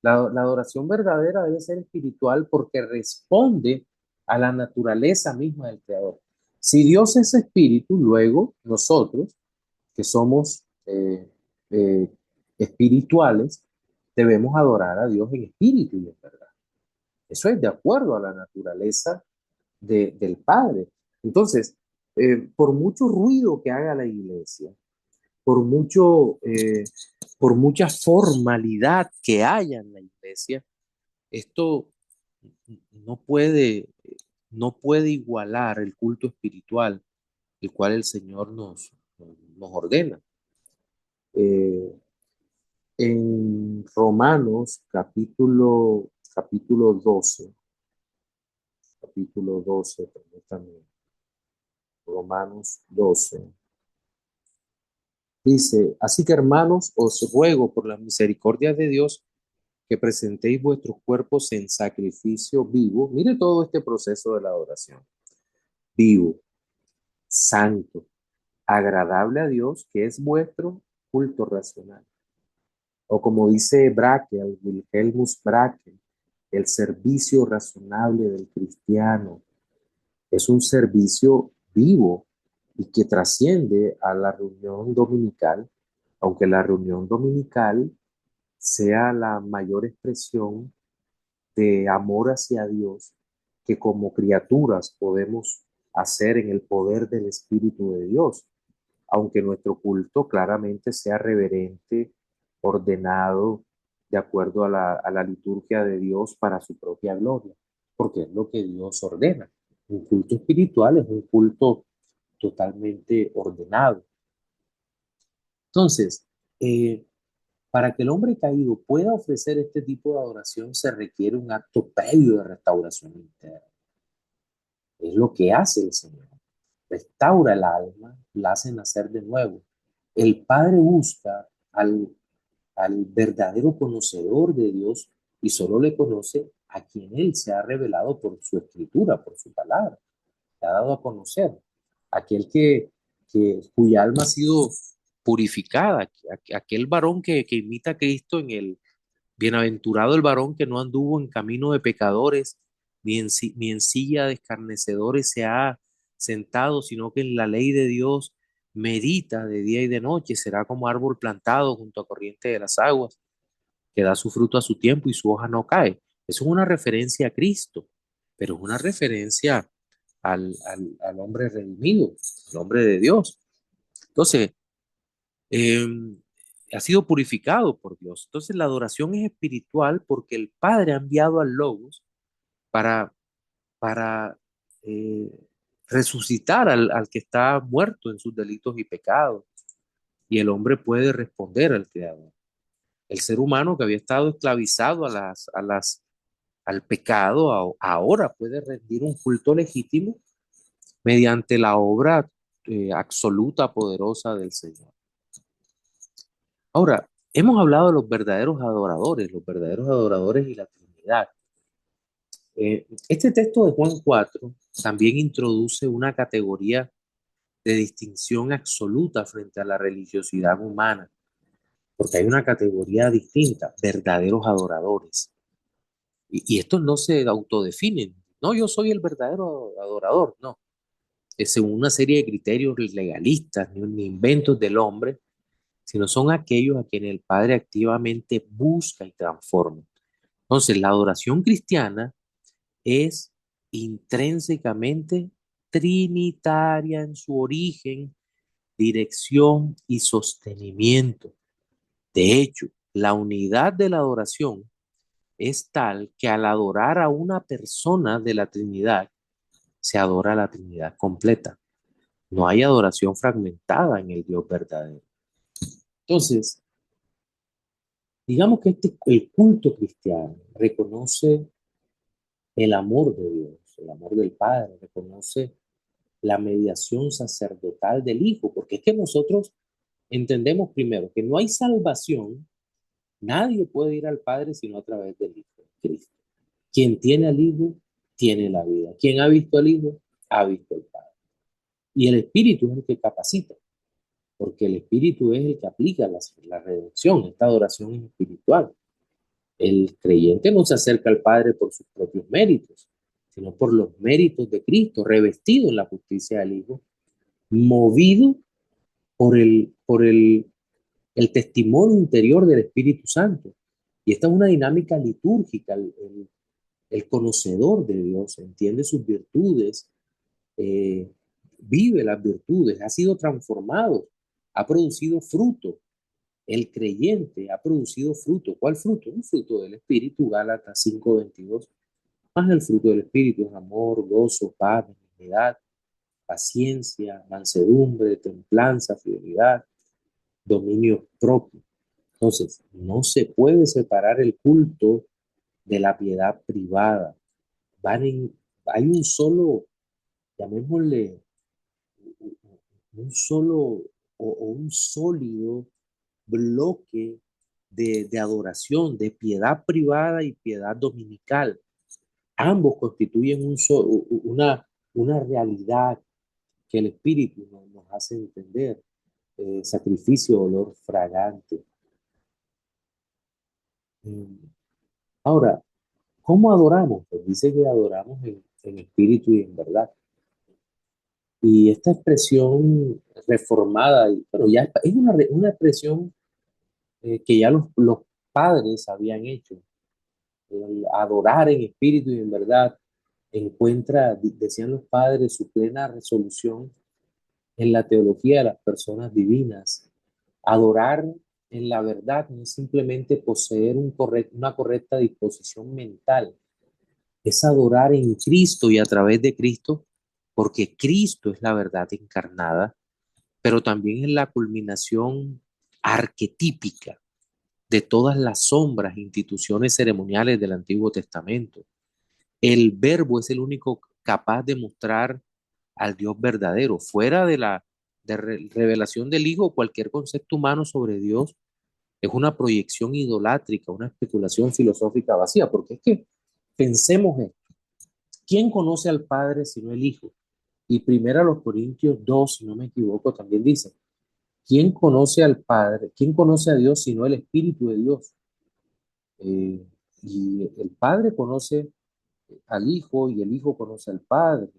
La adoración verdadera debe ser espiritual porque responde a la naturaleza misma del Creador. Si Dios es espíritu, luego nosotros, que somos eh, espirituales, debemos adorar a Dios en espíritu y en verdad. Eso es de acuerdo a la naturaleza del Padre. Entonces, por mucho ruido que haga la iglesia, por mucho, por mucha formalidad que haya en la iglesia, esto no puede, no puede igualar el culto espiritual, el cual el Señor nos ordena. Eh, en Romanos capítulo 12, permítanme, Romanos 12. Dice, así que hermanos, os ruego por las misericordias de Dios que presentéis vuestros cuerpos en sacrificio vivo. Mire todo este proceso de la adoración. Vivo, santo, agradable a Dios, que es vuestro culto racional. O como dice Braque, Wilhelmus Braque, el servicio razonable del cristiano es un servicio vivo y que trasciende a la reunión dominical, aunque la reunión dominical sea la mayor expresión de amor hacia Dios que como criaturas podemos hacer en el poder del Espíritu de Dios, aunque nuestro culto claramente sea reverente, ordenado, de acuerdo a la liturgia de Dios para su propia gloria, porque es lo que Dios ordena. Un culto espiritual es un culto totalmente ordenado. Entonces, para que el hombre caído pueda ofrecer este tipo de adoración se requiere un acto previo de restauración interna. Es lo que hace el Señor. Restaura el alma, la hace nacer de nuevo. El Padre busca al verdadero conocedor de Dios y solo le conoce a quien Él se ha revelado por su escritura, por su palabra. Le ha dado a conocer. Aquel cuya alma ha sido purificada, aquel varón que imita a Cristo en el bienaventurado el varón que no anduvo en camino de pecadores, ni en silla de escarnecedores se ha sentado, sino que en la ley de Dios medita de día y de noche, será como árbol plantado junto a corriente de las aguas, que da su fruto a su tiempo y su hoja no cae. Eso es una referencia a Cristo, pero es una referencia al hombre redimido, al hombre de Dios. Entonces, eh, ha sido purificado por Dios. Entonces la adoración es espiritual porque el Padre ha enviado al Logos para, para eh, resucitar al que está muerto en sus delitos y pecados. Y el hombre puede responder al Creador. El ser humano que había estado esclavizado al pecado, ahora puede rendir un culto legítimo mediante la obra absoluta, poderosa del Señor. Ahora, hemos hablado de los verdaderos adoradores y la Trinidad. Este texto de Juan 4 también introduce una categoría de distinción absoluta frente a la religiosidad humana, porque hay una categoría distinta, verdaderos adoradores. Y estos no se autodefinen. No, yo soy el verdadero adorador, no. Es según una serie de criterios legalistas, ni inventos del hombre, sino son aquellos a quienes el Padre activamente busca y transforma. Entonces, la adoración cristiana es intrínsecamente trinitaria en su origen, dirección y sostenimiento. De hecho, la unidad de la adoración es tal que al adorar a una persona de la Trinidad, se adora a la Trinidad completa. No hay adoración fragmentada en el Dios verdadero. Entonces, digamos que el culto cristiano reconoce el amor de Dios, el amor del Padre, reconoce la mediación sacerdotal del Hijo, porque es que nosotros entendemos primero que no hay salvación, nadie puede ir al Padre sino a través del Hijo, Cristo. Quien tiene al Hijo, tiene la vida. Quien ha visto al Hijo, ha visto al Padre. Y el Espíritu es el que capacita, porque el Espíritu es el que aplica la redención, esta adoración es espiritual. El creyente no se acerca al Padre por sus propios méritos, sino por los méritos de Cristo, revestido en la justicia del Hijo, movido por el testimonio interior del Espíritu Santo. Y esta es una dinámica litúrgica. El conocedor de Dios entiende sus virtudes, eh, vive las virtudes, ha sido transformado, ha producido fruto. El creyente ha producido fruto. ¿Cuál fruto? Un fruto del Espíritu, Gálatas 5:22. Más el fruto del Espíritu es amor, gozo, paz, benignidad, paciencia, mansedumbre, templanza, fidelidad, dominio propio. Entonces, no se puede separar el culto de la piedad privada. Hay un solo, llamémosle, un solo o un sólido bloque de adoración, de piedad privada y piedad dominical. Ambos constituyen una realidad que el Espíritu nos hace entender. Sacrificio, olor fragante. Ahora, ¿cómo adoramos? Pues dice que adoramos en espíritu y en verdad. Y esta expresión reformada, pero ya es una expresión que ya los padres habían hecho. El adorar en espíritu y en verdad encuentra, decían los padres, su plena resolución en la teología de las personas divinas. Adorar en la verdad no es simplemente poseer una correcta disposición mental, es adorar en Cristo y a través de Cristo, porque Cristo es la verdad encarnada, pero también es la culminación arquetípica de todas las sombras, instituciones ceremoniales del Antiguo Testamento. El Verbo es el único capaz de mostrar al Dios verdadero. Fuera de la revelación del Hijo, cualquier concepto humano sobre Dios es una proyección idolátrica, una especulación filosófica vacía, porque es que pensemos esto. ¿Quién conoce al Padre sino el Hijo? Y primero a los Corintios 2, si no me equivoco, también dice, ¿quién conoce al Padre? ¿Quién conoce a Dios sino el Espíritu de Dios? Eh, y el Padre conoce al Hijo y el Hijo conoce al Padre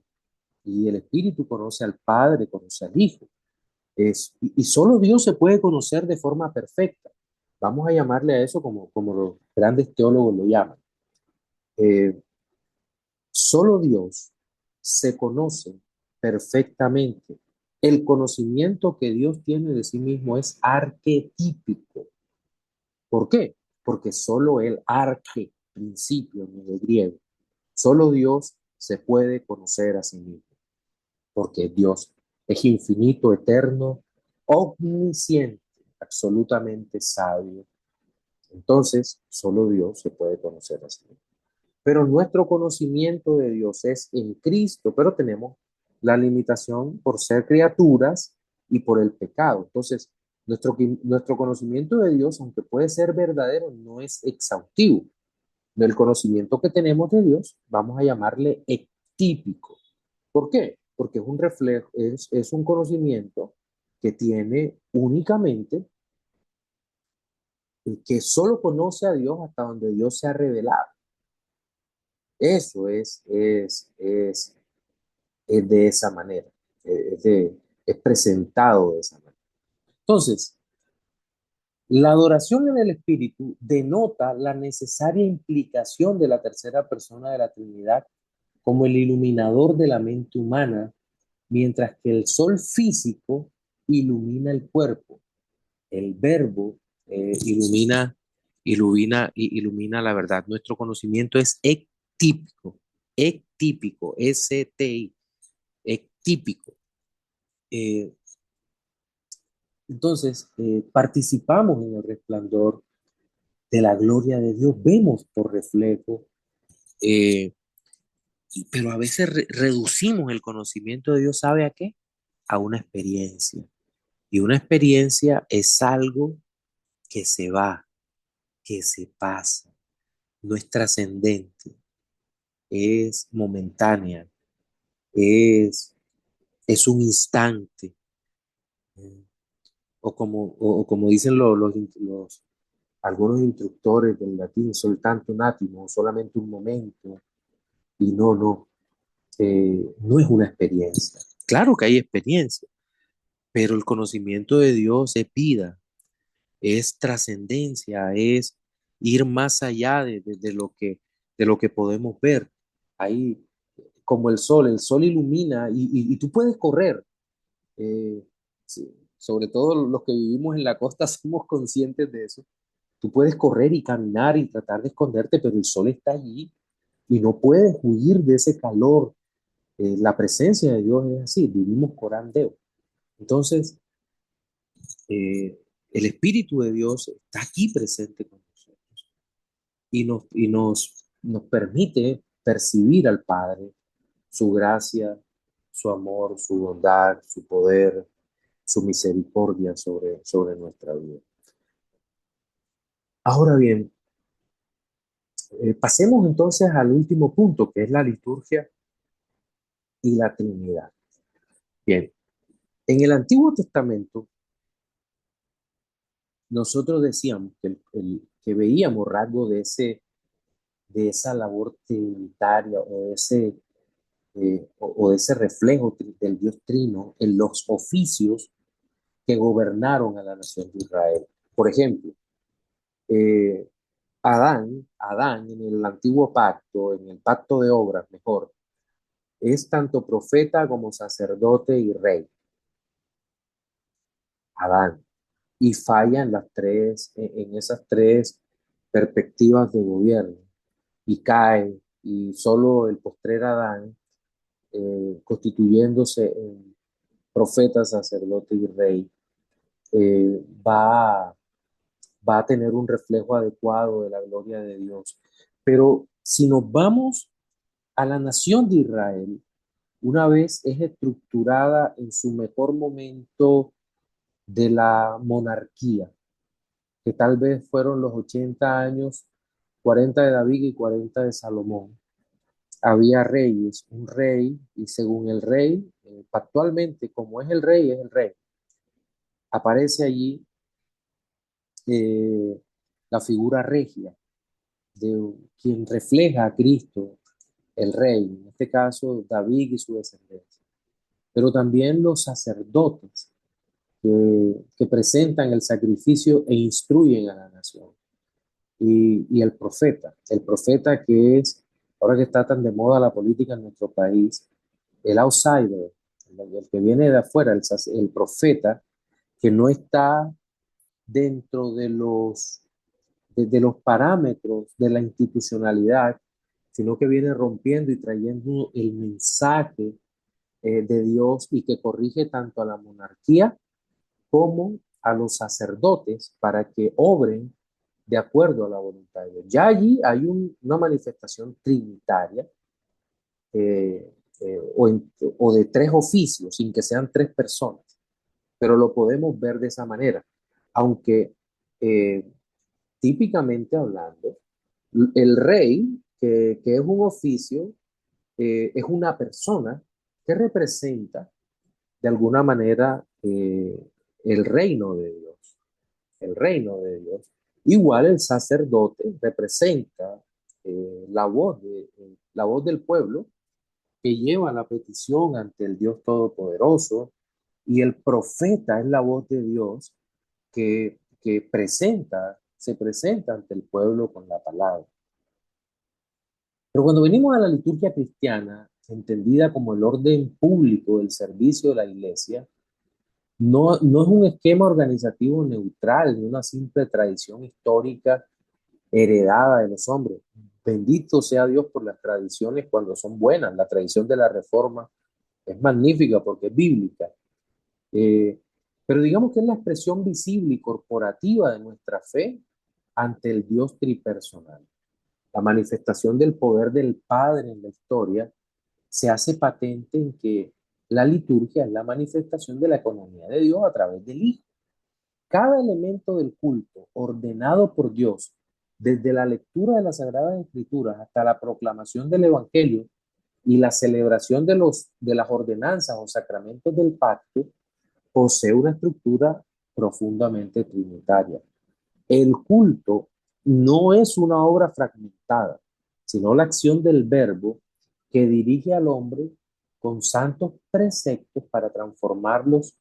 y el Espíritu conoce al Padre, conoce al Hijo. Y solo Dios se puede conocer de forma perfecta. Vamos a llamarle a eso como los grandes teólogos lo llaman. Eh, Solo Dios se conoce perfectamente. El conocimiento que Dios tiene de sí mismo es arquetípico. ¿Por qué? Porque solo el arque, principio en el griego, solo Dios se puede conocer a sí mismo. Porque Dios es infinito, eterno, omnisciente, absolutamente sabio. Entonces, solo Dios se puede conocer a sí mismo. Pero nuestro conocimiento de Dios es en Cristo, pero tenemos la limitación por ser criaturas y por el pecado. Entonces, nuestro conocimiento de Dios, aunque puede ser verdadero, no es exhaustivo. El conocimiento que tenemos de Dios, vamos a llamarle ectípico. ¿Por qué? Porque es un reflejo, es un conocimiento que tiene únicamente, que solo conoce a Dios hasta donde Dios se ha revelado. Eso es de esa manera, es presentado de esa manera. Entonces, la adoración en el Espíritu denota la necesaria implicación de la tercera persona de la Trinidad como el iluminador de la mente humana, mientras que el sol físico ilumina el cuerpo. El verbo ilumina la verdad. Nuestro conocimiento es ectípico, S-T-I, ectípico. Entonces, participamos en el resplandor de la gloria de Dios, vemos por reflejo, eh, Pero a veces reducimos el conocimiento de Dios, ¿sabe a qué? A una experiencia. Y una experiencia es algo que se va, que se pasa, no es trascendente, es momentánea, es, es un instante. eh, o como dicen algunos instructores del latín, soltanto un attimo, solamente un momento. Y no es una experiencia. Claro que hay experiencia, pero el conocimiento de Dios es vida, es trascendencia, es ir más allá de lo que podemos ver. Ahí, como el sol ilumina y tú puedes correr. eh, sí, sobre todo los que vivimos en la costa somos conscientes de eso. Tú puedes correr y caminar y tratar de esconderte, pero el sol está allí y no puedes huir de ese calor. La presencia de Dios es así, vivimos corandeo. Entonces, eh, el Espíritu de Dios está aquí presente con nosotros nos permite percibir al Padre, su gracia, su amor, su bondad, su poder, su misericordia sobre nuestra vida. Ahora bien, pasemos entonces al último punto, que es la liturgia y la Trinidad. Bien, en el Antiguo Testamento, nosotros decíamos que veíamos rasgos de esa labor trinitaria o de ese reflejo del Dios Trino en los oficios que gobernaron a la nación de Israel. Por ejemplo, eh, Adán en el antiguo pacto, en el pacto de obras, mejor, es tanto profeta como sacerdote y rey. Adán. Y falla en en esas tres perspectivas de gobierno. Y cae, y solo el postrer Adán, constituyéndose en profeta, sacerdote y rey, eh, va, va a tener un reflejo adecuado de la gloria de Dios. Pero si nos vamos a la nación de Israel, una vez es estructurada en su mejor momento de la monarquía, que tal vez fueron los 80 años, 40 de David y 40 de Salomón. Había reyes, un rey, y según el rey, actualmente, como es el rey. Aparece allí eh, la figura regia de quien refleja a Cristo, el rey, en este caso David y su descendencia. Pero también los sacerdotes que presentan el sacrificio e instruyen a la nación. Y el profeta que es, ahora que está tan de moda la política en nuestro país, el outsider, el que viene de afuera, el profeta que no está dentro de los parámetros de la institucionalidad, sino que viene rompiendo y trayendo el mensaje de Dios y que corrige tanto a la monarquía como a los sacerdotes para que obren de acuerdo a la voluntad de Dios. Ya allí hay una manifestación trinitaria o de tres oficios, sin que sean tres personas, pero lo podemos ver de esa manera, aunque eh, típicamente hablando, el rey, que es un oficio, es una persona que representa de alguna manera el reino de Dios, el reino de Dios. Igual el sacerdote representa la voz del pueblo que lleva la petición ante el Dios Todopoderoso y el profeta es la voz de Dios que se presenta ante el pueblo con la palabra. Pero cuando venimos a la liturgia cristiana, entendida como el orden público del servicio de la iglesia, no es un esquema organizativo neutral, ni una simple tradición histórica heredada de los hombres. Bendito sea Dios por las tradiciones cuando son buenas. La tradición de la Reforma es magnífica porque es bíblica. Eh, pero digamos que es la expresión visible y corporativa de nuestra fe ante el Dios tripersonal. La manifestación del poder del Padre en la historia se hace patente en que la liturgia es la manifestación de la economía de Dios a través del Hijo. Cada elemento del culto ordenado por Dios, desde la lectura de las Sagradas Escrituras hasta la proclamación del Evangelio y la celebración de las ordenanzas o sacramentos del pacto, posee una estructura profundamente trinitaria. El culto no es una obra fragmentada, sino la acción del Verbo que dirige al hombre con santos preceptos para transformarlos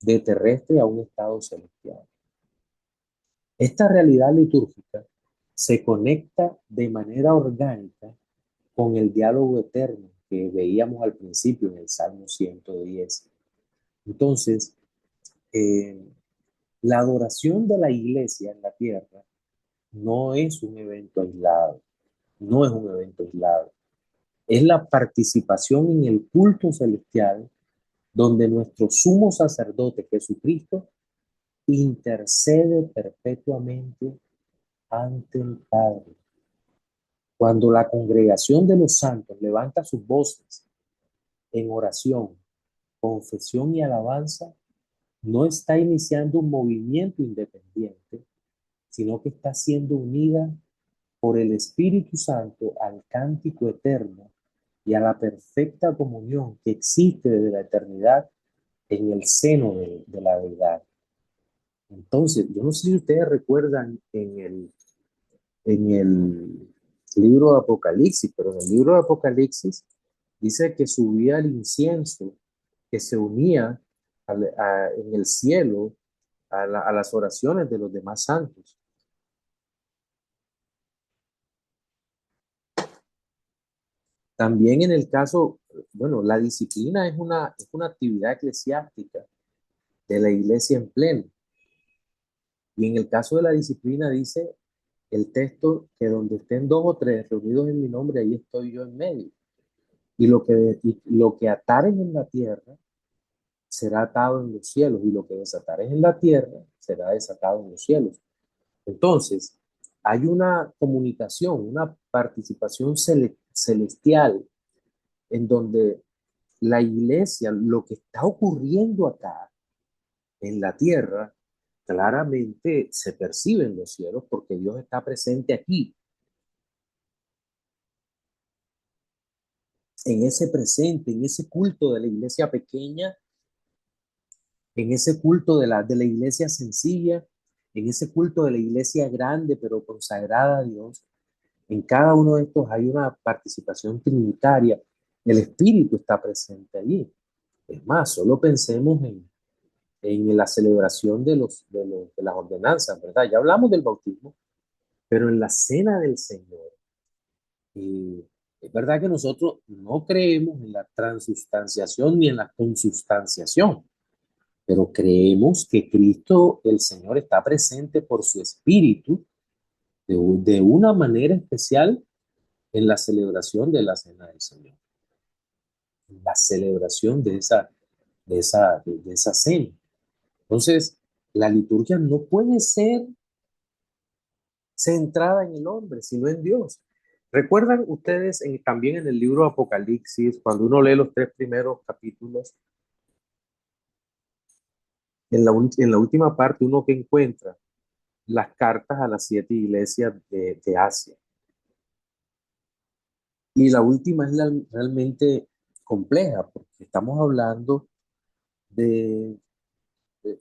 de terrestre a un estado celestial. Esta realidad litúrgica se conecta de manera orgánica con el diálogo eterno que veíamos al principio en el Salmo 110. Entonces, eh, la adoración de la iglesia en la tierra no es un evento aislado, no es un evento aislado. Es la participación en el culto celestial donde nuestro sumo sacerdote Jesucristo intercede perpetuamente ante el Padre. Cuando la congregación de los santos levanta sus voces en oración, confesión y alabanza, no está iniciando un movimiento independiente, sino que está siendo unida por el Espíritu Santo al cántico eterno y a la perfecta comunión que existe desde la eternidad en el seno de la deidad. Entonces, yo no sé si ustedes recuerdan en el libro de Apocalipsis, pero en el libro de Apocalipsis dice que subía el incienso que se unía en el cielo a las oraciones de los demás santos. También en el caso, bueno, la disciplina es una actividad eclesiástica de la iglesia en pleno. Y en el caso de la disciplina dice el texto que donde estén dos o tres reunidos en mi nombre, ahí estoy yo en medio. Y lo que ataren en la tierra será atado en los cielos, y lo que desataren en la tierra será desatado en los cielos. Entonces, hay una comunicación, una participación celestial en donde la iglesia, lo que está ocurriendo acá en la tierra, claramente se percibe en los cielos porque Dios está presente aquí. En ese presente, en ese culto de la iglesia pequeña, en ese culto de la iglesia sencilla, en ese culto de la iglesia grande pero consagrada a Dios, en cada uno de estos hay una participación trinitaria. El Espíritu está presente allí. Es más, solo pensemos en la celebración de las ordenanzas, ¿verdad? Ya hablamos del bautismo, pero en la cena del Señor, eh, es verdad que nosotros no creemos en la transustanciación ni en la consubstanciación, pero creemos que Cristo, el Señor, está presente por su Espíritu de una manera especial en la celebración de la cena del Señor, en la celebración de esa cena. Entonces, la liturgia no puede ser centrada en el hombre, sino en Dios. ¿Recuerdan ustedes también en el libro de Apocalipsis, cuando uno lee los tres primeros capítulos, en la última parte uno que encuentra las cartas a las 7 iglesias de Asia? Y la última es realmente compleja, porque estamos hablando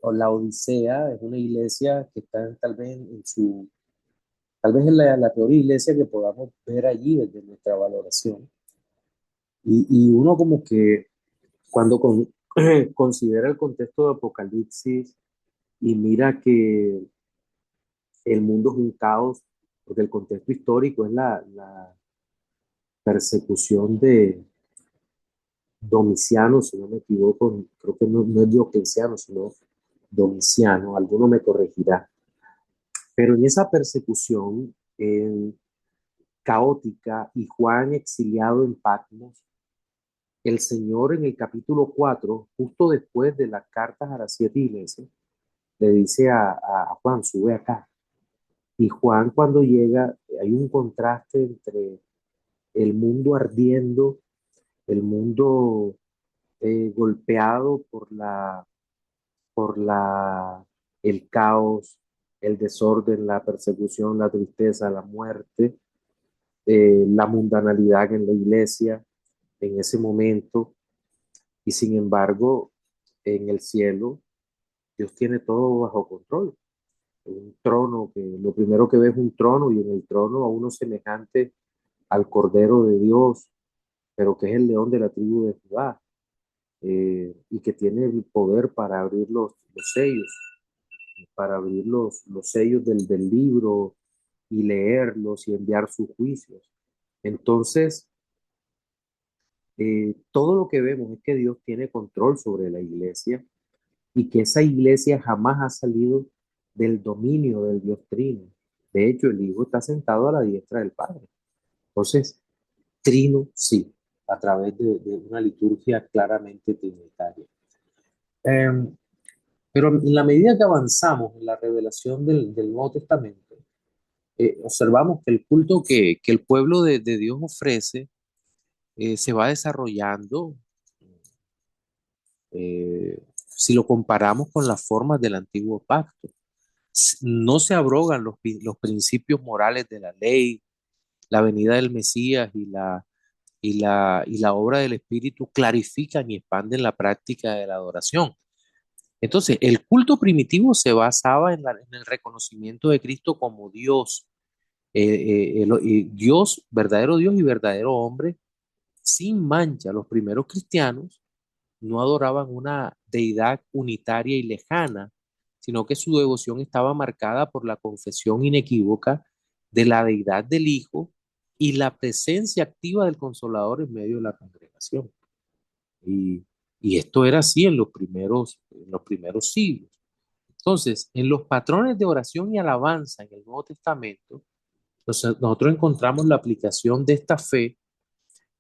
o la Odisea, es una iglesia que está tal vez en la peor iglesia que podamos ver allí desde nuestra valoración. Y uno como que cuando considera el contexto de Apocalipsis y mira que el mundo es un caos, porque el contexto histórico es la persecución de Domiciano, si no me equivoco, creo que no es Diocleciano, sino Domiciano, alguno me corregirá. Pero en esa persecución caótica y Juan exiliado en Patmos, el Señor en el capítulo 4, justo después de las cartas a las 7 iglesias, le dice a Juan, sube acá. Y Juan cuando llega, hay un contraste entre el mundo ardiendo el mundo golpeado el caos, el desorden, la persecución, la tristeza, la muerte, la mundanalidad en la iglesia en ese momento. Y sin embargo, en el cielo, Dios tiene todo bajo control. Un trono, que lo primero que ve es un trono, y en el trono a uno semejante al Cordero de Dios, pero que es el león de la tribu de Judá, y que tiene el poder para abrir los sellos, para abrir los sellos del libro y leerlos y enviar sus juicios. Entonces, todo lo que vemos es que Dios tiene control sobre la iglesia, y que esa iglesia jamás ha salido del dominio del Dios Trino. De hecho, el Hijo está sentado a la diestra del Padre. Entonces, Trino sí, a través de una liturgia claramente trinitaria. Eh, pero en la medida que avanzamos en la revelación del Nuevo Testamento, observamos que el culto que el pueblo de Dios ofrece se va desarrollando, si lo comparamos con las formas del antiguo pacto. No se abrogan los principios morales de la ley, la venida del Mesías y la obra del Espíritu clarifican y expanden la práctica de la adoración. Entonces, el culto primitivo se basaba en el reconocimiento de Cristo como Dios, Dios, verdadero Dios y verdadero hombre, sin mancha. Los primeros cristianos no adoraban una deidad unitaria y lejana, sino que su devoción estaba marcada por la confesión inequívoca de la deidad del Hijo y la presencia activa del Consolador en medio de la congregación. Y, y esto era así en los primeros siglos. Entonces, en los patrones de oración y alabanza en el Nuevo Testamento, nosotros encontramos la aplicación de esta fe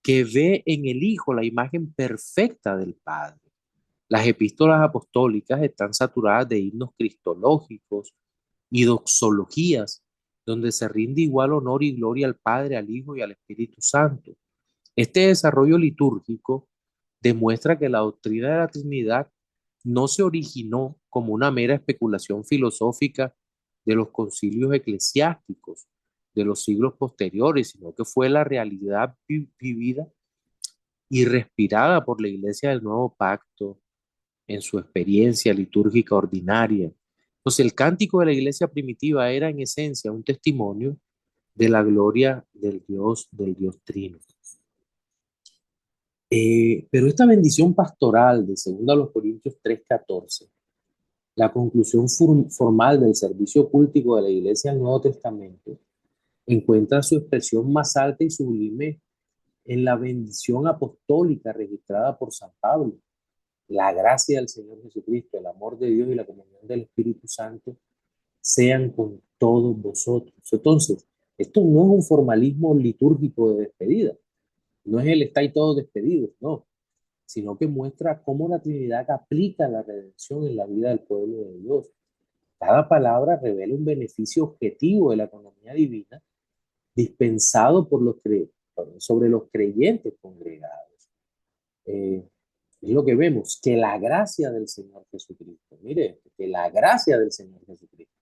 que ve en el Hijo la imagen perfecta del Padre. Las epístolas apostólicas están saturadas de himnos cristológicos y doxologías, donde se rinde igual honor y gloria al Padre, al Hijo y al Espíritu Santo. Este desarrollo litúrgico demuestra que la doctrina de la Trinidad no se originó como una mera especulación filosófica de los concilios eclesiásticos de los siglos posteriores, sino que fue la realidad vivida y respirada por la Iglesia del Nuevo Pacto en su experiencia litúrgica ordinaria. Entonces, el cántico de la iglesia primitiva era en esencia un testimonio de la gloria del Dios Trino. Pero esta bendición pastoral de 2 Corintios 3:14, la conclusión formal del servicio cultico de la iglesia del Nuevo Testamento, encuentra su expresión más alta y sublime en la bendición apostólica registrada por San Pablo. La gracia del Señor Jesucristo, el amor de Dios y la comunión del Espíritu Santo sean con todos vosotros. Entonces, esto no es un formalismo litúrgico de despedida, no es el estáis todos despedidos, no, sino que muestra cómo la Trinidad aplica la redención en la vida del pueblo de Dios. Cada palabra revela un beneficio objetivo de la economía divina dispensado sobre los creyentes congregados. Es lo que vemos, que la gracia del Señor Jesucristo, mire, que la gracia del Señor Jesucristo,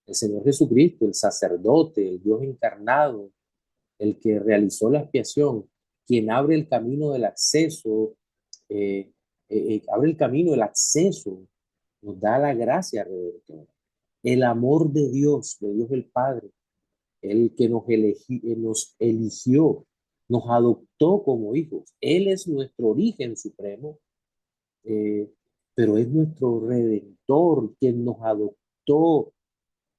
el Señor Jesucristo, el sacerdote, el Dios encarnado, el que realizó la expiación, quien abre el camino del acceso, abre el camino del acceso, nos da la gracia redentora. El amor de Dios el Padre, el que nos eligió, nos adoptó como hijos. Él es nuestro origen supremo, eh, pero es nuestro redentor, quien nos adoptó,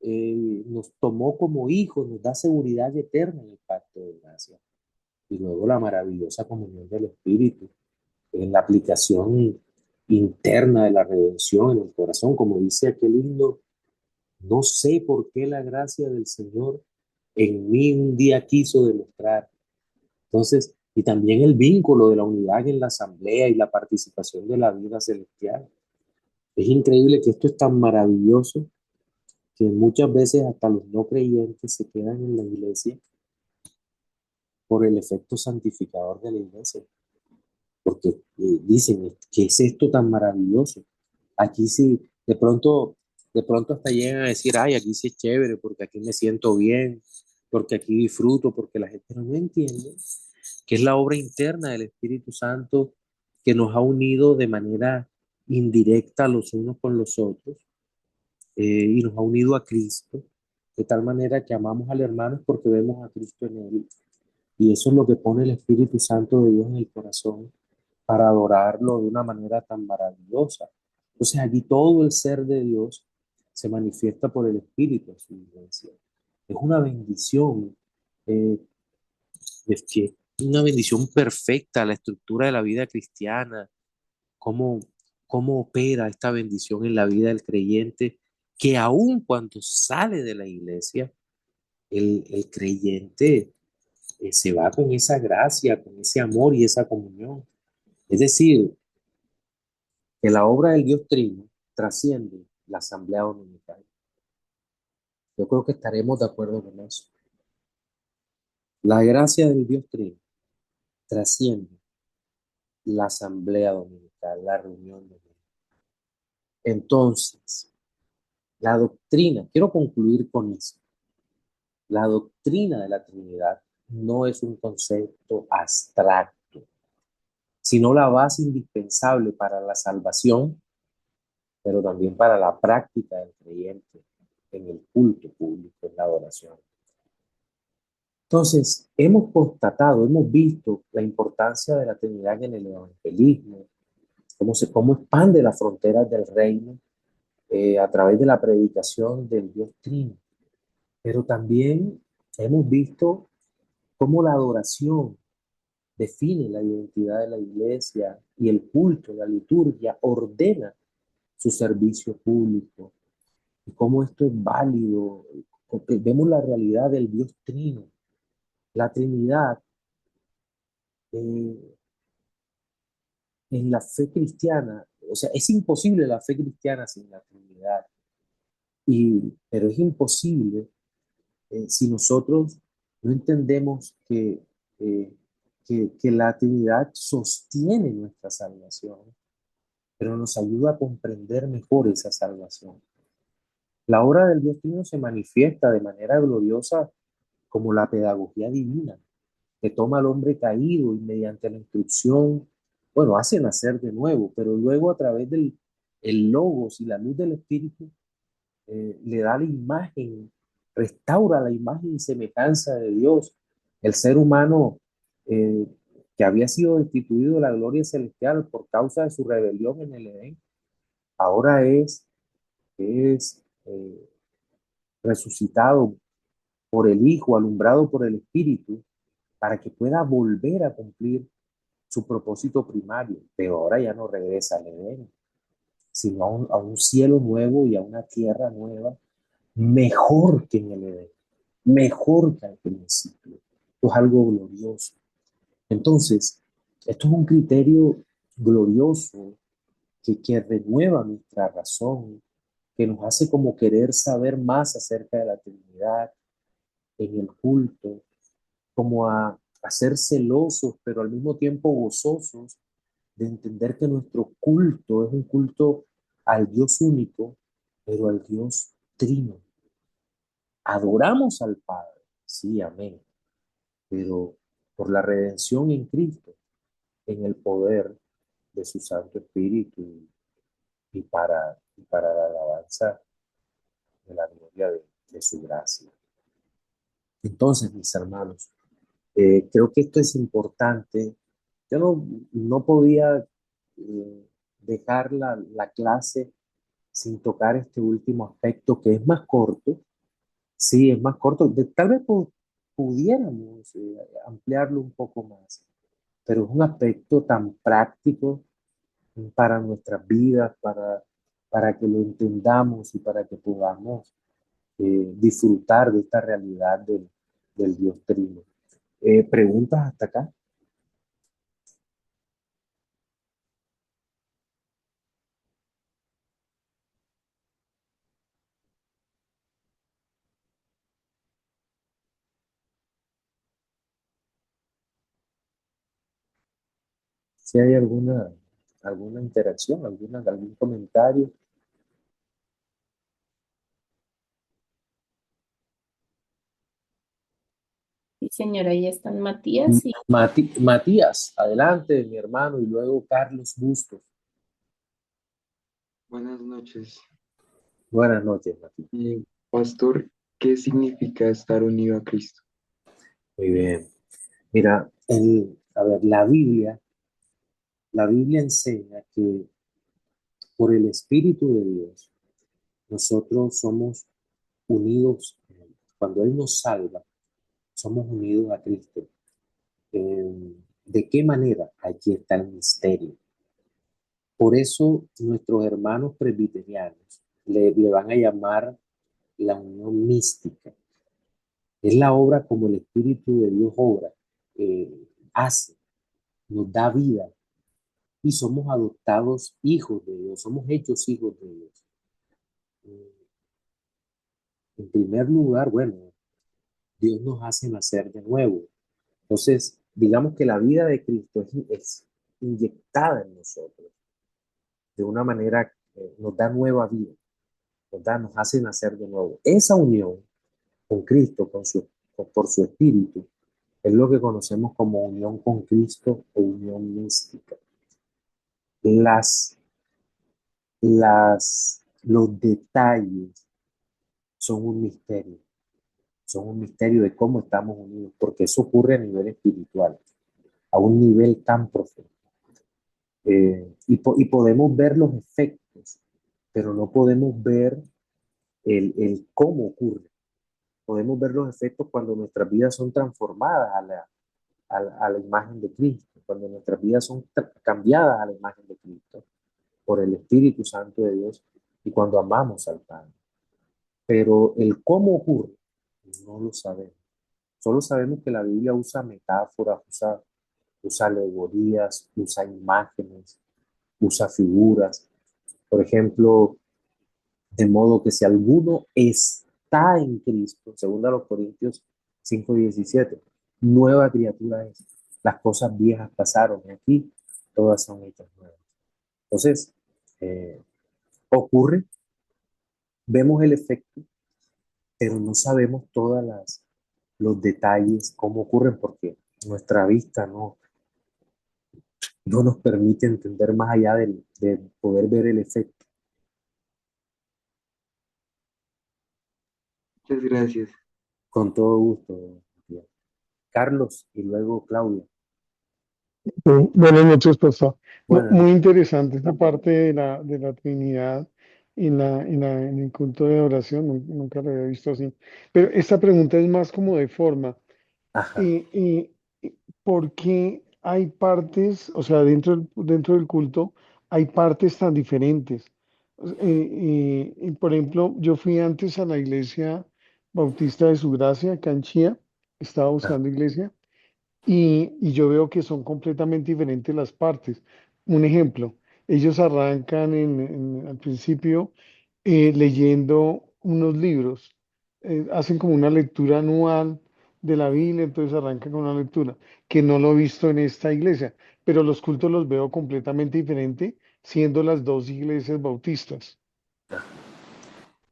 nos tomó como hijos, nos da seguridad eterna en el pacto de gracia. Y luego la maravillosa comunión del Espíritu, en la aplicación interna de la redención en el corazón, como dice aquel himno, no sé por qué la gracia del Señor en mí un día quiso demostrar. Entonces, y también el vínculo de la unidad en la asamblea y la participación de la vida celestial. Es increíble que esto es tan maravilloso que muchas veces hasta los no creyentes se quedan en la iglesia por el efecto santificador de la iglesia. porque dicen, ¿qué es esto tan maravilloso? Aquí sí, de pronto hasta llegan a decir, ay, aquí sí es chévere, porque aquí me siento bien, porque aquí disfruto, porque la gente no entiende que es la obra interna del Espíritu Santo que nos ha unido de manera indirecta los unos con los otros y nos ha unido a Cristo, de tal manera que amamos al hermano porque vemos a Cristo en él. Y eso es lo que pone el Espíritu Santo de Dios en el corazón para adorarlo de una manera tan maravillosa. Entonces aquí todo el ser de Dios se manifiesta por el Espíritu en su iglesia. Es una bendición, eh, es que una bendición perfecta la estructura de la vida cristiana, cómo, cómo opera esta bendición en la vida del creyente, que aun cuando sale de la iglesia, el creyente se va con esa gracia, con ese amor y esa comunión. Es decir, que la obra del Dios Trino trasciende la asamblea dominical. Yo creo que estaremos de acuerdo con eso. La gracia del Dios Trino trasciende la asamblea dominical, la reunión dominical. Entonces, la doctrina, quiero concluir con eso. La doctrina de la Trinidad no es un concepto abstracto, sino la base indispensable para la salvación, pero también para la práctica del creyente en el culto público, en la adoración. Entonces, hemos constatado, hemos visto la importancia de la Trinidad en el evangelismo, cómo expande las fronteras del reino a través de la predicación del Dios Trino. Pero también hemos visto cómo la adoración define la identidad de la iglesia y el culto, la liturgia, ordena su servicio público y cómo esto es válido. Porque vemos la realidad del Dios Trino, la Trinidad eh, en la fe cristiana. O sea, es imposible la fe cristiana sin la Trinidad, pero es imposible si nosotros no entendemos eh, que la Trinidad sostiene nuestra salvación, pero nos ayuda a comprender mejor esa salvación. La obra del Dios Trino se manifiesta de manera gloriosa como la pedagogía divina, que toma al hombre caído y mediante la instrucción, bueno, hace nacer de nuevo, pero luego a través del el logos y la luz del Espíritu, le da la imagen, restaura la imagen y semejanza de Dios. El ser humano eh, que había sido destituido de la gloria celestial por causa de su rebelión en el Edén, ahora es resucitado por el Hijo, alumbrado por el Espíritu, para que pueda volver a cumplir su propósito primario, pero ahora ya no regresa al Edén, sino a un cielo nuevo y a una tierra nueva, mejor que en el Edén, mejor que al principio. Esto es algo glorioso. Entonces, esto es un criterio glorioso que renueva nuestra razón, que nos hace como querer saber más acerca de la Trinidad en el culto, como a ser celosos, pero al mismo tiempo gozosos de entender que nuestro culto es un culto al Dios único, pero al Dios trino. Adoramos al Padre, sí, amén, pero por la redención en Cristo, en el poder de su Santo Espíritu y para la alabanza de la gloria de su gracia. Entonces, mis hermanos, creo que esto es importante. Yo no podía dejar la clase sin tocar este último aspecto que es más corto. Sí, es más corto. Tal vez pudiéramos ampliarlo un poco más, pero es un aspecto tan práctico para nuestras vidas, para que lo entendamos y para que podamos disfrutar de esta realidad del Dios Trino. ¿Preguntas hasta acá? Si hay alguna interacción, algún comentario. Sí, señora, ahí están Matías y Matías, adelante, mi hermano, y luego Carlos Bustos. Buenas noches. Buenas noches, Matías. Pastor, ¿qué significa estar unido a Cristo? Muy bien. Mira, a ver, la Biblia enseña que por el Espíritu de Dios, nosotros somos unidos, cuando Él nos salva, somos unidos a Cristo. ¿De qué manera? Aquí está el misterio. Por eso nuestros hermanos presbiterianos le van a llamar la unión mística. Es la obra como el Espíritu de Dios obra, hace, nos da vida y somos adoptados hijos de Dios, somos hechos hijos de Dios. En primer lugar, bueno, Dios nos hace nacer de nuevo. Entonces, digamos que la vida de Cristo es inyectada en nosotros de una manera que nos da nueva vida, nos hace nacer de nuevo. Esa unión con Cristo, por su Espíritu, es lo que conocemos como unión con Cristo o unión mística. Los detalles son un misterio, son un misterio de cómo estamos unidos, porque eso ocurre a nivel espiritual, a un nivel tan profundo. Y podemos ver los efectos, pero no podemos ver el cómo ocurre. Podemos ver los efectos cuando nuestras vidas son transformadas a la imagen de Cristo, cuando nuestras vidas son cambiadas a la imagen de Cristo por el Espíritu Santo de Dios y cuando amamos al Padre. Pero el cómo ocurre, no lo sabemos. Solo sabemos que la Biblia usa metáforas, usa alegorías, usa imágenes, usa figuras. Por ejemplo, de modo que si alguno está en Cristo, según a los Corintios 5:17, nueva criatura es. Las cosas viejas pasaron y aquí todas son hechas nuevas. Entonces, ocurre, vemos el efecto, pero no sabemos los detalles, cómo ocurren, porque nuestra vista no nos permite entender más allá de poder ver el efecto. Muchas gracias. Con todo gusto. Carlos y luego Claudia. Buenas noches, pastor. No, Bueno, muy interesante esta parte de la Trinidad en el culto de oración, nunca lo había visto así. Pero esta pregunta es más como de forma. ajá, Eh, eh, ¿Por qué hay partes, o sea, dentro del culto, hay partes tan diferentes? Y, por ejemplo, yo fui antes a la iglesia Bautista de Su Gracia, acá en Chía, estaba ajá, buscando iglesia. Y yo veo que son completamente diferentes las partes. Un ejemplo, ellos arrancan al principio leyendo unos libros, hacen como una lectura anual de la Biblia, entonces arrancan con una lectura, que no lo he visto en esta iglesia, pero los cultos los veo completamente diferente, siendo las dos iglesias bautistas. ajá.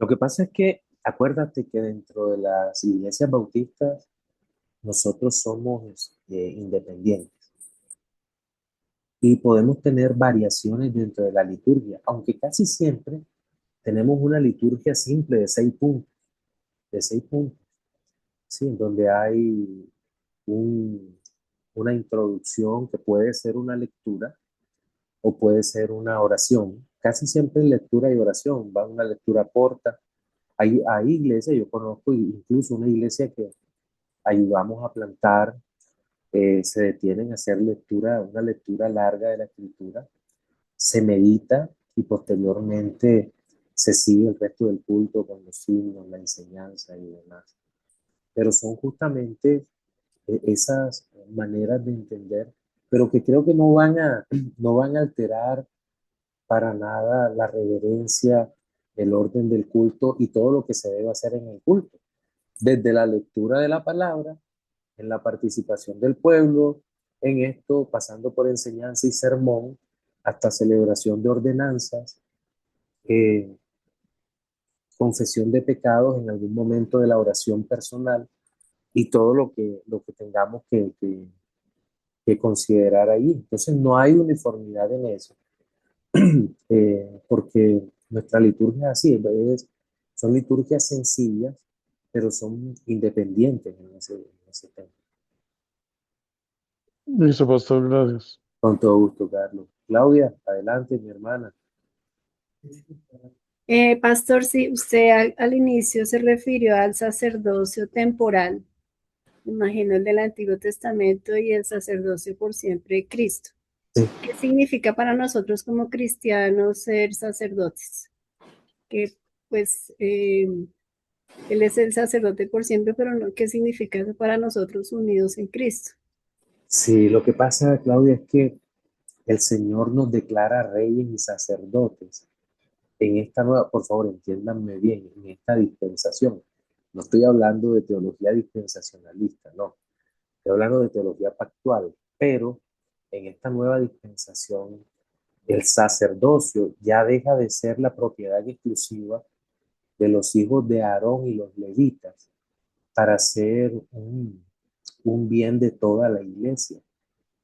Lo que pasa es que acuérdate que dentro de las iglesias bautistas nosotros somos independientes y podemos tener variaciones dentro de la liturgia, aunque casi siempre tenemos una liturgia simple de 6 puntos, ¿sí? En donde hay un- una introducción que puede ser una lectura o puede ser una oración. Casi siempre en lectura y oración, va una lectura corta. Hay iglesias, yo conozco incluso una iglesia que ayudamos a plantar, se detienen a hacer una lectura larga de la escritura, se medita y posteriormente se sigue el resto del culto con los signos, la enseñanza y demás. Pero son justamente esas maneras de entender, pero que creo que no van a alterar para nada la reverencia, el orden del culto y todo lo que se debe hacer en el culto, desde la lectura de la palabra, en la participación del pueblo, en esto, pasando por enseñanza y sermón, hasta celebración de ordenanzas, eh, confesión de pecados en algún momento de la oración personal y todo lo que tengamos que considerar ahí. Entonces no hay uniformidad en eso, porque nuestra liturgia es así, son liturgias sencillas, pero son independientes en ese tema. Listo, pastor, gracias. Con todo gusto, Carlos. Claudia, adelante, mi hermana. Pastor, sí, usted al inicio se refirió al sacerdocio temporal, me imagino el del Antiguo Testamento y el sacerdocio por siempre de Cristo. Sí. ¿Qué significa para nosotros como cristianos ser sacerdotes? Que pues Él es el sacerdote por siempre, pero no, ¿qué significa eso para nosotros unidos en Cristo? Sí, lo que pasa, Claudia, es que el Señor nos declara reyes y sacerdotes en esta nueva, por favor, entiéndanme bien, en esta dispensación. No estoy hablando de teología dispensacionalista, no. Estoy hablando de teología pactual, pero en esta nueva dispensación, el sacerdocio ya deja de ser la propiedad exclusiva de los hijos de Aarón y los levitas para ser un bien de toda la iglesia.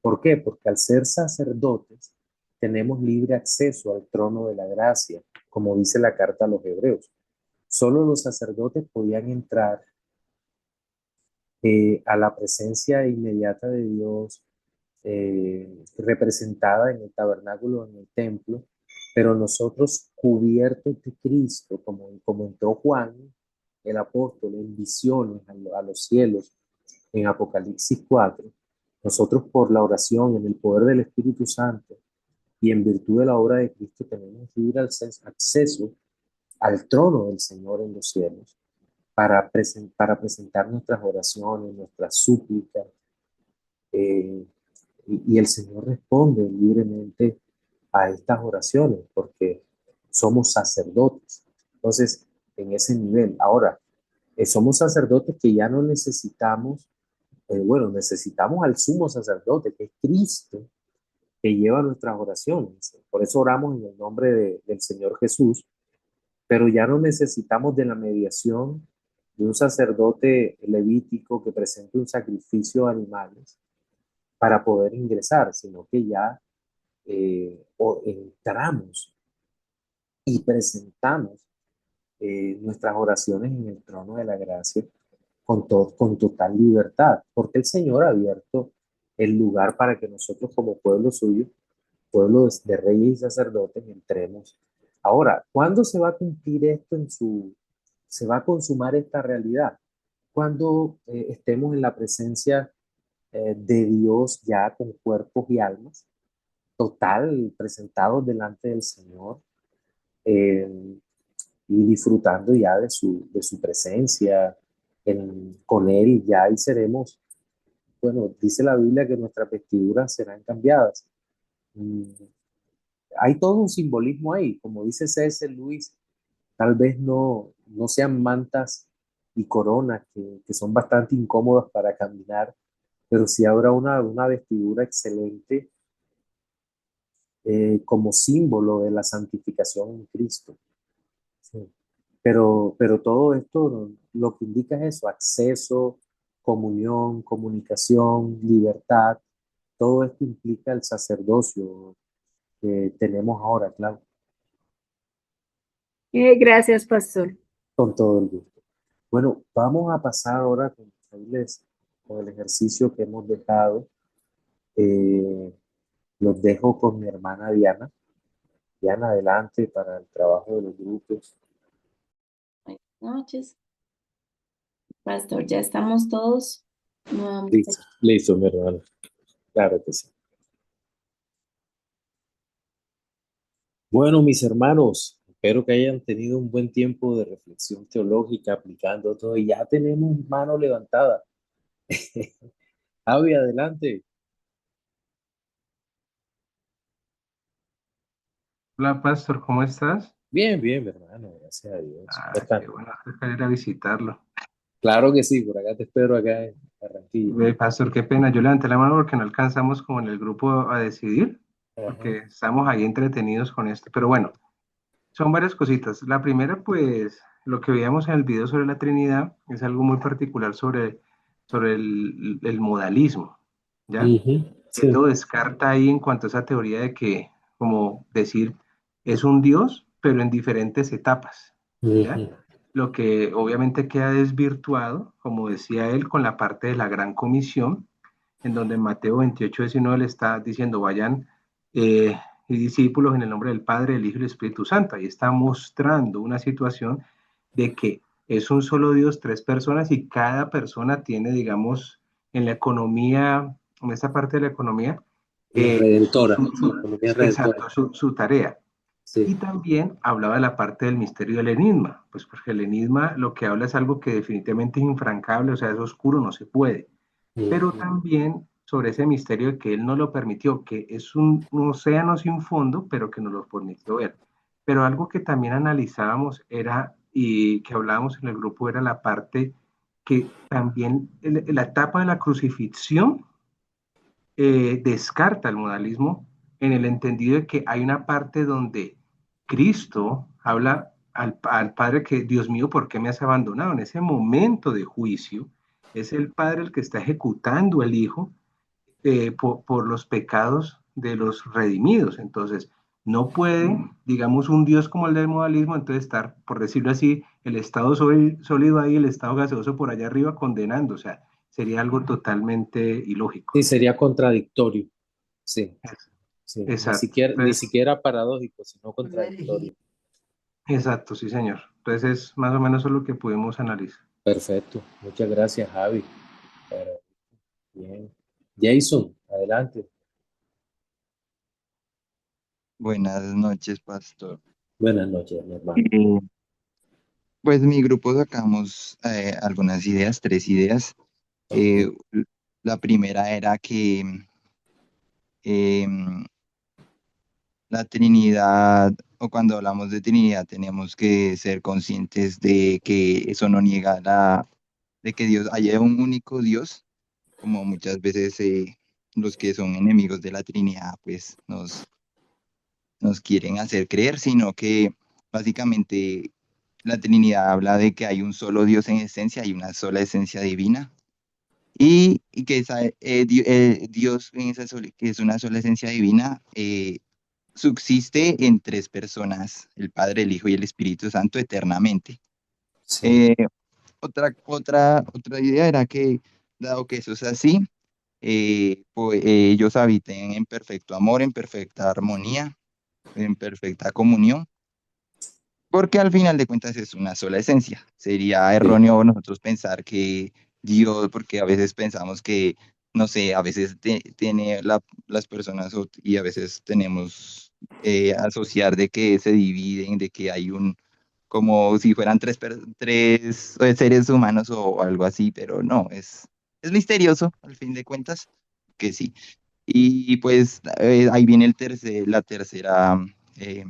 ¿Por qué? Porque al ser sacerdotes tenemos libre acceso al trono de la gracia, como dice la carta a los hebreos. Solo los sacerdotes podían entrar a la presencia inmediata de Dios, representada en el tabernáculo, en el templo, pero nosotros cubiertos de Cristo, como entró Juan, el apóstol, en visiones a los cielos, en Apocalipsis 4, nosotros por la oración, en el poder del Espíritu Santo y en virtud de la obra de Cristo tenemos libre acceso al trono del Señor en los cielos para presentar nuestras oraciones, nuestras súplicas, eh, y el Señor responde libremente a estas oraciones porque somos sacerdotes. Entonces, en ese nivel, ahora, somos sacerdotes que ya no necesitamos, necesitamos al sumo sacerdote, que es Cristo, que lleva nuestras oraciones. Por eso oramos en el nombre del Señor Jesús, pero ya no necesitamos de la mediación de un sacerdote levítico que presente un sacrificio de animales para poder ingresar, sino que ya entramos y presentamos nuestras oraciones en el trono de la gracia con total libertad, porque el Señor ha abierto el lugar para que nosotros como pueblo suyo, pueblo de reyes y sacerdotes, entremos. Ahora, ¿cuándo se va a cumplir esto se va a consumar esta realidad? Cuando estemos en la presencia de Dios ya con cuerpos y almas, total, presentados delante del Señor, eh, y disfrutando ya de su presencia con Él, ya ahí seremos, bueno, dice la Biblia que nuestras vestiduras serán cambiadas. Mm, Hay todo un simbolismo ahí, como dice C.S. Lewis, tal vez no sean mantas y coronas que son bastante incómodas para caminar, pero sí habrá una vestidura excelente como símbolo de la santificación en Cristo. Sí. Pero todo esto lo que indica es eso: acceso, comunión, comunicación, libertad. Todo esto implica el sacerdocio que tenemos ahora, claro, Gracias, Pastor. con todo el gusto. Bueno, vamos a pasar ahora con el ejercicio que hemos dejado. Eh, los dejo con mi hermana Diana. Diana, adelante para el trabajo de los grupos. Buenas noches. Pastor, ya estamos todos nuevamente. Listo, mi hermana. Claro que sí. Bueno, mis hermanos, espero que hayan tenido un buen tiempo de reflexión teológica aplicando todo y ya tenemos mano levantada. Javi, adelante. Hola, Pastor, ¿cómo estás? Bien, bien, mi hermano, gracias a Dios. Ah, ¿Cómo están? qué bueno, toca ir a visitarlo. Claro que sí, por acá te espero acá en Barranquilla. Montilla. Pastor, qué pena, yo levanté la mano porque no alcanzamos como en el grupo a decidir, porque Ajá. estamos ahí entretenidos con esto, pero bueno, son varias cositas. La primera, pues, lo que veíamos en el video sobre la Trinidad es algo muy particular sobre el modalismo, ¿ya? Ujú, Él sí. lo descarta ahí en cuanto a esa teoría de que, como decir, es un Dios, pero en diferentes etapas, ¿ya? Ujú, Lo que obviamente queda desvirtuado, como decía él, con la parte de la Gran Comisión, en donde en Mateo 28:19 le está diciendo, vayan eh, y discípulos en el nombre del Padre, del Hijo y del Espíritu Santo. Ahí está mostrando una situación de que es un solo Dios, tres personas, y cada persona tiene, digamos, en la economía, en esta parte de la economía, la redentora, la economía redentora. exacto, su tarea. Sí. Y también hablaba de la parte del misterio del enigma, pues porque el enigma lo que habla es algo que definitivamente es infrancable, o sea, es oscuro, no se puede. Pero Ujú, también sobre ese misterio de que él no lo permitió, que es un océano sin fondo, pero que nos lo permitió ver. Pero algo que también analizábamos era, y que hablábamos en el grupo, era la parte que también la etapa de la crucifixión descarta el modalismo en el entendido de que hay una parte donde Cristo habla al Padre que, Dios mío, ¿por qué me has abandonado? En ese momento de juicio, es el Padre el que está ejecutando al Hijo por los pecados de los redimidos. Entonces, no puede, digamos, un Dios como el del modalismo, entonces estar, por decirlo así, el estado sólido ahí, el estado gaseoso por allá arriba condenando. O sea, sería algo totalmente ilógico. sí, sería contradictorio. Sí, sí. Exacto. Ni Entonces, siquiera paradójico, sino contradictorio. exacto, sí, señor. Entonces, más o menos eso es lo que pudimos analizar. Perfecto. Muchas gracias, Javi. Eh, Bien. Jason, adelante. Buenas noches, pastor. Buenas noches, mi hermano. Eh, pues mi grupo sacamos algunas ideas, tres ideas. Ok. Eh, la primera era que em, la Trinidad, o cuando hablamos de Trinidad, tenemos que ser conscientes de que eso no niega de que Dios haya un único Dios, como muchas veces los que son enemigos de la Trinidad, pues nos quieren hacer creer, sino que básicamente la Trinidad habla de que hay un solo Dios en esencia, hay una sola esencia divina, y que Dios en que es una sola esencia divina, subsiste en tres personas, el Padre, el Hijo y el Espíritu Santo, eternamente. Sí. Eh, otra idea era que, dado que eso es así, pues, ellos habiten en perfecto amor, en perfecta armonía, en perfecta comunión, porque al final de cuentas es una sola esencia. Sería Sí. erróneo nosotros pensar que Dios, porque a veces pensamos que, no sé, a veces tiene las personas y a veces tenemos asociar de que se dividen, de que hay como si fueran tres seres humanos o algo así, pero no, es misterioso al fin de cuentas, que sí. Y pues ahí viene la tercera eh,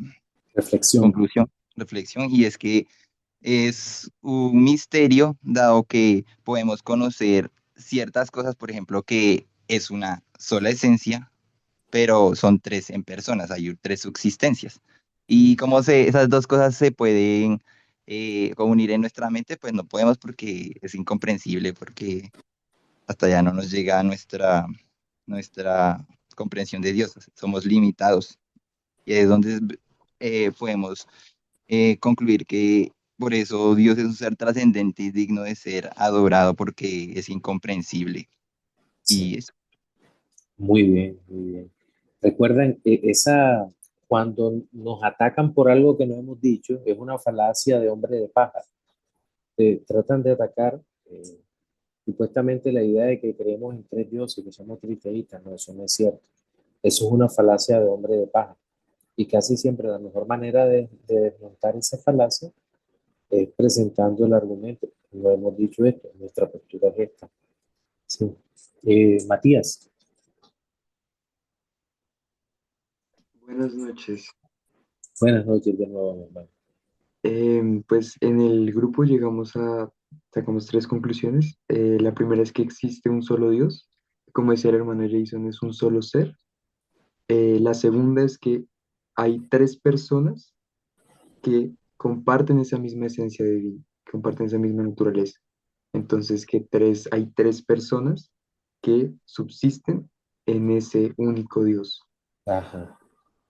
Reflexión. conclusión, reflexión, y es que es un misterio, dado que podemos conocer ciertas cosas, por ejemplo, que es una sola esencia, pero son tres en personas, hay tres subsistencias. Y como esas dos cosas se pueden unir en nuestra mente, pues no podemos porque es incomprensible, porque hasta ya no nos llega nuestra comprensión de Dios, somos limitados. Y es donde podemos concluir que por eso Dios es un ser trascendente y digno de ser adorado porque es incomprensible. Sí. Y eso. Muy bien, muy bien. Recuerden, cuando nos atacan por algo que no hemos dicho, es una falacia de hombre de paja. Tratan de atacar supuestamente la idea de que creemos en tres dioses, que somos triteístas. No, eso no es cierto. Eso es una falacia de hombre de paja. Y casi siempre la mejor manera de desmontar esa falacia es presentando el argumento. No hemos dicho esto, nuestra postura es esta. Sí. Matías, Buenas noches. buenas noches de nuevo, mi hermano. Pues en el grupo llegamos a sacamos tres conclusiones. La primera es que existe un solo Dios, como decía el hermano Jason, es un solo ser. La segunda es que hay tres personas que comparten esa misma esencia divina, comparten esa misma naturaleza. Entonces, hay tres personas que subsisten en ese único Dios. Ajá.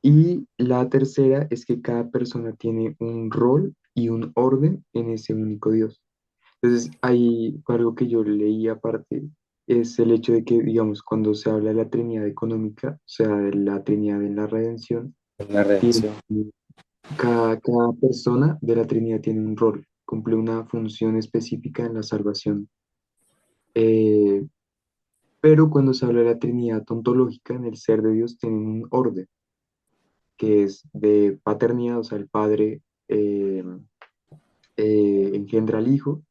Y la tercera es que cada persona tiene un rol y un orden en ese único Dios. Entonces, hay algo que yo leí aparte, es el hecho de que, digamos, cuando se habla de la Trinidad económica, o sea, de la Trinidad en la redención, La tiene, redención. cada persona de la Trinidad tiene un rol, cumple una función específica en la salvación. Eh, pero cuando se habla de la Trinidad ontológica, en el ser de Dios tienen un orden, que es de paternidad, o sea, el Padre eh, engendra al Hijo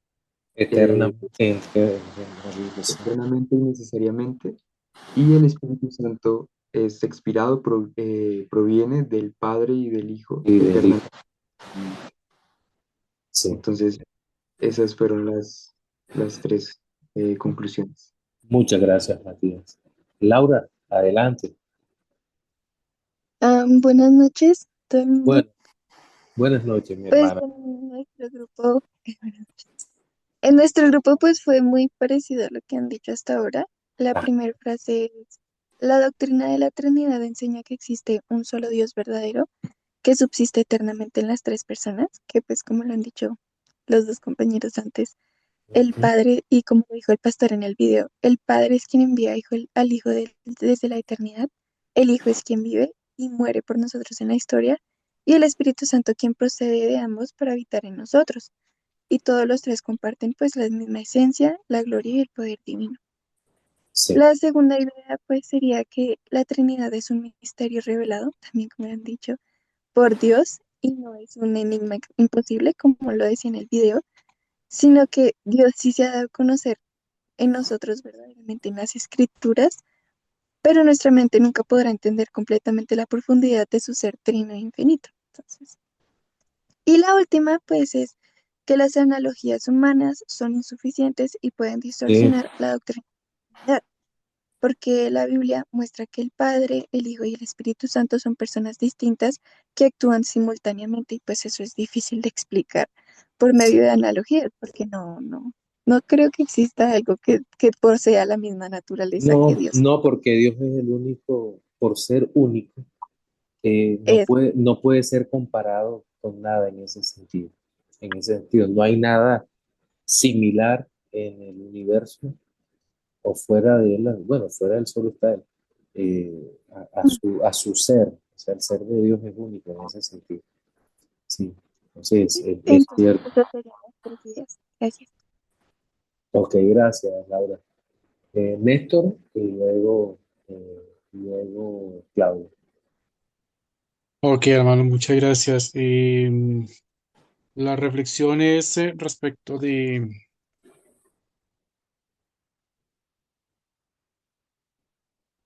eh, Eternamente en sí. eternamente y necesariamente, y el Espíritu Santo es expirado, proviene del Padre y del Hijo Y del eternamente. Hijo. Sí. Entonces, esas fueron las tres conclusiones. Muchas gracias, Matías. Laura, adelante. Buenas noches, todo el mundo. Bueno, buenas noches, mi Pues hermana. en nuestro grupo, buenas noches. En nuestro grupo pues fue muy parecido a lo que han dicho hasta ahora. La Ah, primera frase es, la doctrina de la Trinidad enseña que existe un solo Dios verdadero que subsiste eternamente en las tres personas, que pues como lo han dicho los dos compañeros antes, el ujú. Padre, y como lo dijo el pastor en el video, el Padre es quien envía al Hijo desde la eternidad, el Hijo es quien vive y muere por nosotros en la historia, y el Espíritu Santo quien procede de ambos para habitar en nosotros. Y todos los tres comparten pues la misma esencia, la gloria y el poder divino. Sí, La segunda idea pues sería que la Trinidad es un misterio revelado, también como han dicho, por Dios y no es un enigma imposible como lo decía en el video, sino que Dios sí se ha dado a conocer en nosotros verdaderamente en las escrituras, pero nuestra mente nunca podrá entender completamente la profundidad de su ser trino e infinito. Entonces, y la última, pues, es que las analogías humanas son insuficientes y pueden sí, distorsionar la doctrina, porque la Biblia muestra que el Padre, el Hijo y el Espíritu Santo son personas distintas que actúan simultáneamente y pues eso es difícil de explicar por medio de analogías, porque no creo que exista algo que posea la misma naturaleza que no, Dios. no, porque Dios es el único, por ser único, Es, no puede ser comparado con nada en ese sentido. En ese sentido, no hay nada similar en el universo o fuera de él, bueno, fuera del solo está él, a su ser, o sea, el ser de Dios es único en ese sentido. Sí, entonces es entonces, cierto. esas serían las tres ideas. Gracias. Ok, gracias, Laura. Néstor y luego Claudio. Ok, hermano, muchas gracias. La reflexión es respecto de...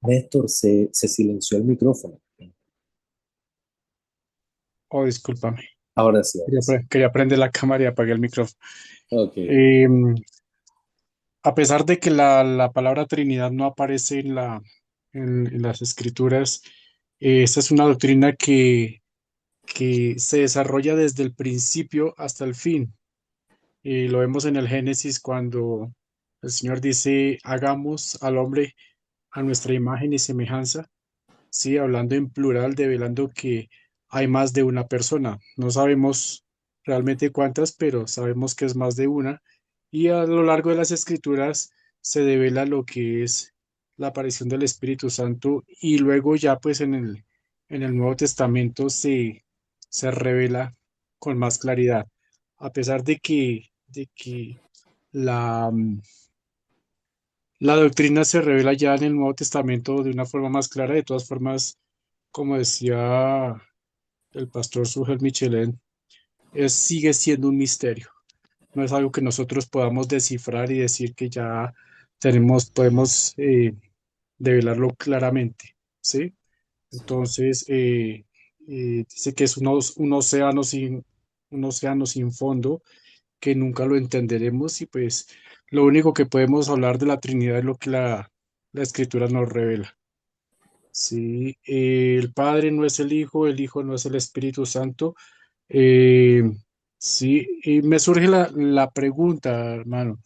Néstor se silenció el micrófono. Oh, discúlpame. Ahora sí, ahora Quería, sí. quería prender la cámara y apagué el micrófono. Ok, Eh, a pesar de que la palabra Trinidad no aparece en las escrituras, esta es una doctrina que se desarrolla desde el principio hasta el fin. Lo vemos en el Génesis cuando el Señor dice, hagamos al hombre a nuestra imagen y semejanza. Sí, hablando en plural, develando que hay más de una persona. No sabemos realmente cuántas, pero sabemos que es más de una. Y a lo largo de las escrituras se devela lo que es la aparición del Espíritu Santo y luego ya pues en el Nuevo Testamento se revela con más claridad. A pesar de que la, la doctrina se revela ya en el Nuevo Testamento de una forma más clara. De todas formas, como decía el pastor Sujel Michelén, sigue siendo un misterio. No es algo que nosotros podamos descifrar y decir que ya podemos develarlo claramente, ¿sí? Entonces, dice que es un océano sin fondo que nunca lo entenderemos y pues lo único que podemos hablar de la Trinidad es lo que la Escritura nos revela. Sí, el Padre no es el Hijo no es el Espíritu Santo. Eh, sí, y me surge la pregunta, hermano.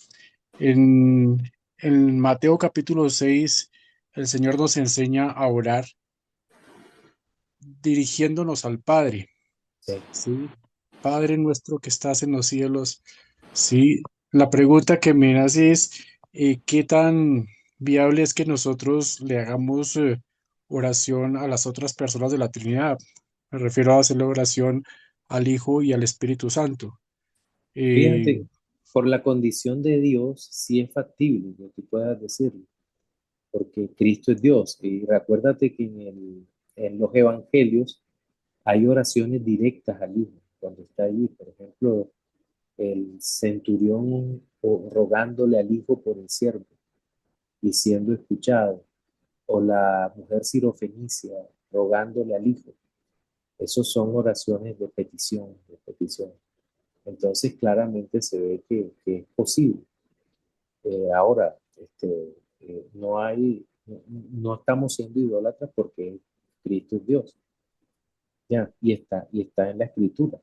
En, en Mateo capítulo 6, el Señor nos enseña a orar dirigiéndonos al Padre. Sí. Sí, Padre nuestro que estás en los cielos. Sí, la pregunta que me hace es, ¿qué tan viable es que nosotros le hagamos oración a las otras personas de la Trinidad? Me refiero a hacerle oración al Hijo y al Espíritu Santo. Fíjate, Eh, por la condición de Dios, sí es factible que tú puedas decirlo, porque Cristo es Dios. Y recuérdate que en los evangelios hay oraciones directas al Hijo, cuando está allí. Por ejemplo, el centurión rogándole al Hijo por el siervo y siendo escuchado, o la mujer sirofenicia rogándole al Hijo. Esos son oraciones de petición, de petición. Entonces, claramente se ve que es posible. Ahora, no hay, no estamos siendo idólatras porque Cristo es Dios, ya, y está en la Escritura,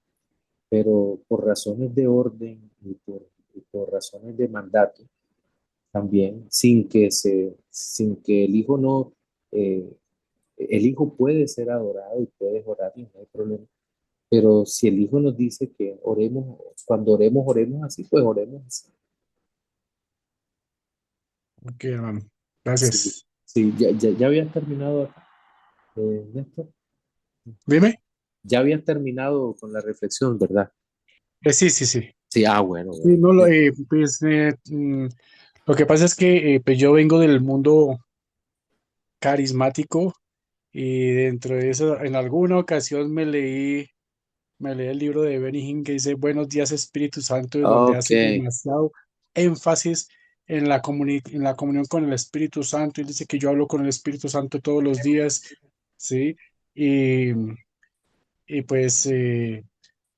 pero por razones de orden y por razones de mandato, también, sin que el Hijo no, eh, el Hijo puede ser adorado y puede orar, y no hay problema. Pero si el Hijo nos dice que oremos, cuando oremos, oremos así, pues oremos así. ok, hermano. Sí, Gracias. sí, ya habías terminado acá, Néstor. Dime. Ya habías terminado con la reflexión, ¿verdad? Sí, sí, sí. Sí, bueno, Sí, bueno. no, pues, lo que pasa es que pues yo vengo del mundo carismático y dentro de eso, en alguna ocasión me leí el libro de Benny Hinn que dice Buenos días Espíritu Santo, en donde Ok, hace demasiado énfasis en la comunión con el Espíritu Santo. Él dice que yo hablo con el Espíritu Santo todos los días, ¿sí? Y, y pues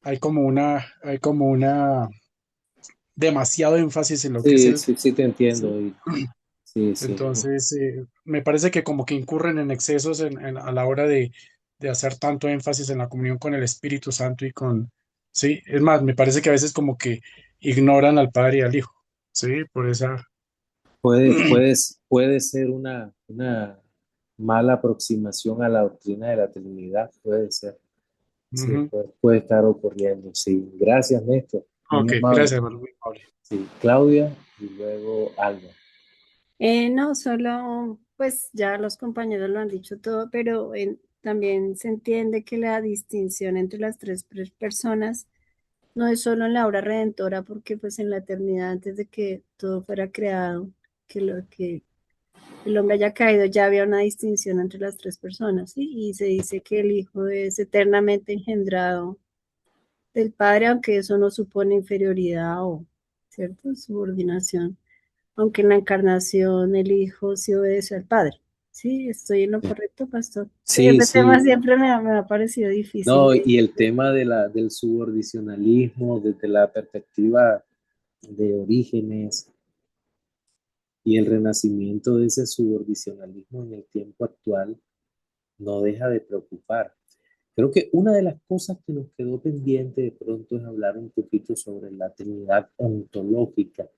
hay como una demasiado énfasis en lo que es sí, el... sí, sí te ¿sí? entiendo. Sí, sí. Entonces, me parece que como que incurren en excesos a la hora de hacer tanto énfasis en la comunión con el Espíritu Santo y con, sí, es más, me parece que a veces como que ignoran al Padre y al Hijo, sí, por esa, Puede ser una mala aproximación a la doctrina de la Trinidad, puede ser. Sí, Ujú. puede estar ocurriendo. Sí, gracias, Néstor. Muy Ok, amable. gracias, hermano, muy amable. Sí, Claudia y luego Alba. No, solo, pues ya los compañeros lo han dicho todo, pero también se entiende que la distinción entre las tres personas no es solo en la obra redentora, porque pues en la eternidad, antes de que todo fuera creado, que lo que el hombre haya caído, ya había una distinción entre las tres personas, ¿sí? Y se dice que el Hijo es eternamente engendrado del Padre, aunque eso no supone inferioridad o, ¿cierto? Subordinación, aunque en la encarnación el Hijo sí obedece al Padre. ¿Sí? ¿Estoy en lo correcto, pastor? Sí, Sí, ese tema sí. siempre me ha parecido difícil No, de... y el tema del subordicionalismo desde la perspectiva de Orígenes y el renacimiento de ese subordicionalismo en el tiempo actual no deja de preocupar. Creo que una de las cosas que nos quedó pendiente de pronto es hablar un poquito sobre la Trinidad ontológica.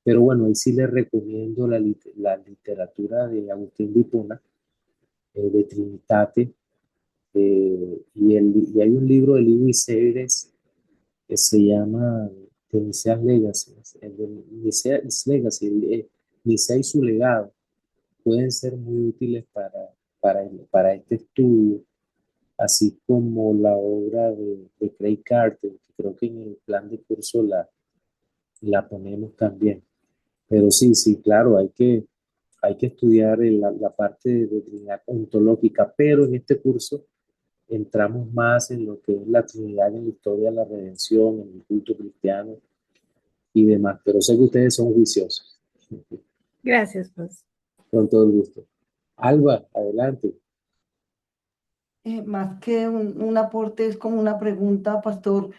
Pero bueno, ahí sí les recomiendo la literatura de Agustín de Hipona, de Trinitate, y hay un libro de Lewis Sayres que se llama The Nicea's Legacy, el de Nicea's Legacy, Nicea y su legado. Pueden ser muy útiles para este estudio, así como la obra de Craig Carter, que creo que en el plan de curso la ponemos también. Pero sí, sí, claro, hay que estudiar la parte de Trinidad ontológica, pero en este curso entramos más en lo que es la Trinidad en la historia de la redención, en el culto cristiano y demás. Pero sé que ustedes son juiciosos. Gracias, pues. Con todo el gusto. Alba, adelante. Más que un aporte, es como una pregunta, pastor.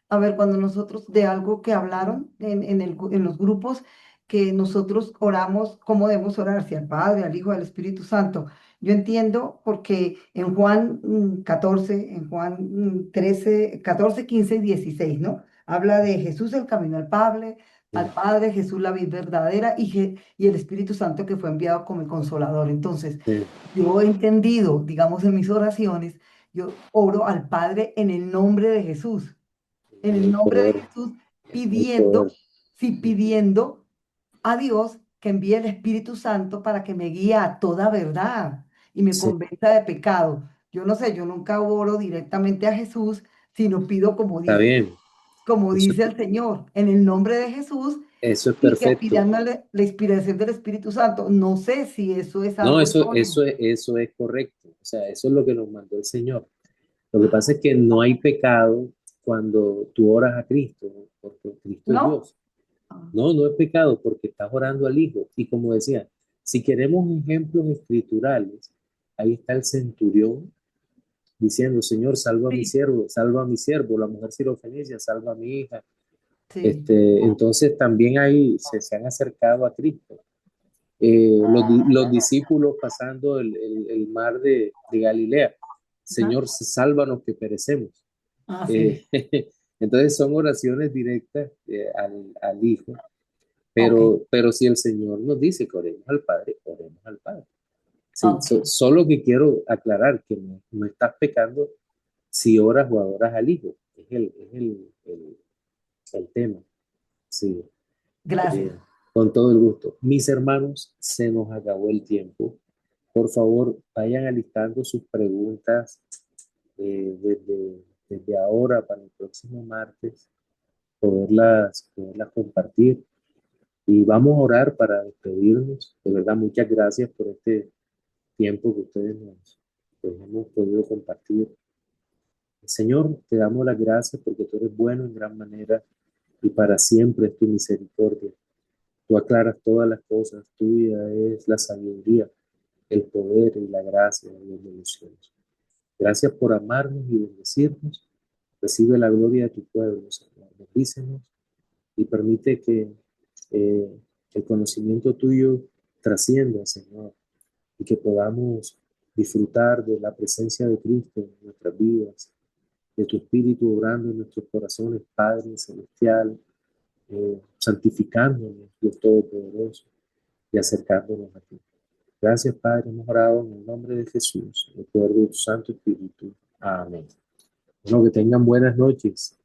A ver, cuando nosotros de algo que hablaron en los grupos, que nosotros oramos, ¿cómo debemos orar? Si al Padre, al Hijo, al Espíritu Santo. Yo entiendo porque en Juan 14, en Juan 13, 14, 15 y 16, ¿no? Habla de Jesús el camino al Padre, Jesús la vida verdadera y el Espíritu Santo que fue enviado como el consolador. Entonces, Sí, yo he entendido, digamos, en mis oraciones, yo oro al Padre en el nombre de Jesús, en en el el nombre de poder, Jesús, en el poder. pidiendo, sí, pidiendo a Dios que envíe el Espíritu Santo para que me guíe a toda verdad y me Sí, convenza de pecado. Yo no sé, yo nunca oro directamente a Jesús, sino pido está bien. como Eso, dice el Señor, en el nombre de Jesús eso es y que perfecto. pidándole la inspiración del Espíritu Santo. No sé si eso es No, algo erróneo. eso es correcto. O sea, eso es lo que nos mandó el Señor. Lo que pasa es que no hay pecado cuando tú oras a Cristo, ¿no? Porque Cristo es ¿No? Dios. No, no es pecado porque estás orando al Hijo. Y como decía, si queremos ejemplos escriturales, ahí está el centurión diciendo, Señor, salva a mi Sí, siervo, salva a mi siervo, la mujer sirofenicia, salva a mi hija. sí. Entonces también ahí se han acercado a Cristo. Los discípulos pasando el mar de Galilea, Ajá. Señor, sálvanos que perecemos. Ah, Eh, sí. entonces son oraciones directas al Hijo, Ok, pero si el Señor nos dice que oremos al Padre, oremos al Padre. Sí, ok. solo que quiero aclarar que no estás pecando si oras o adoras al Hijo. Es el tema. Sí. Gracias. Eh, con todo el gusto. Mis hermanos, se nos acabó el tiempo. Por favor, vayan alistando sus preguntas desde ahora para el próximo martes, poderlas compartir. Y vamos a orar para despedirnos. De verdad, muchas gracias por este tiempo que ustedes nos hemos podido compartir. Señor, te damos las gracias porque tú eres bueno en gran manera y para siempre es tu misericordia. Tú aclaras todas las cosas, tuya es la sabiduría, el poder y la gracia y las bendiciones. Gracias por amarnos y bendecirnos. Recibe la gloria de tu pueblo, Señor. Bendícenos y permite que el conocimiento tuyo trascienda, Señor, y que podamos disfrutar de la presencia de Cristo en nuestras vidas, de tu Espíritu obrando en nuestros corazones, Padre Celestial, santificándonos, Dios Todopoderoso, y acercándonos a ti. Gracias, Padre, hemos orado en el nombre de Jesús, en el poder de tu Santo Espíritu. Amén. Bueno, que tengan buenas noches.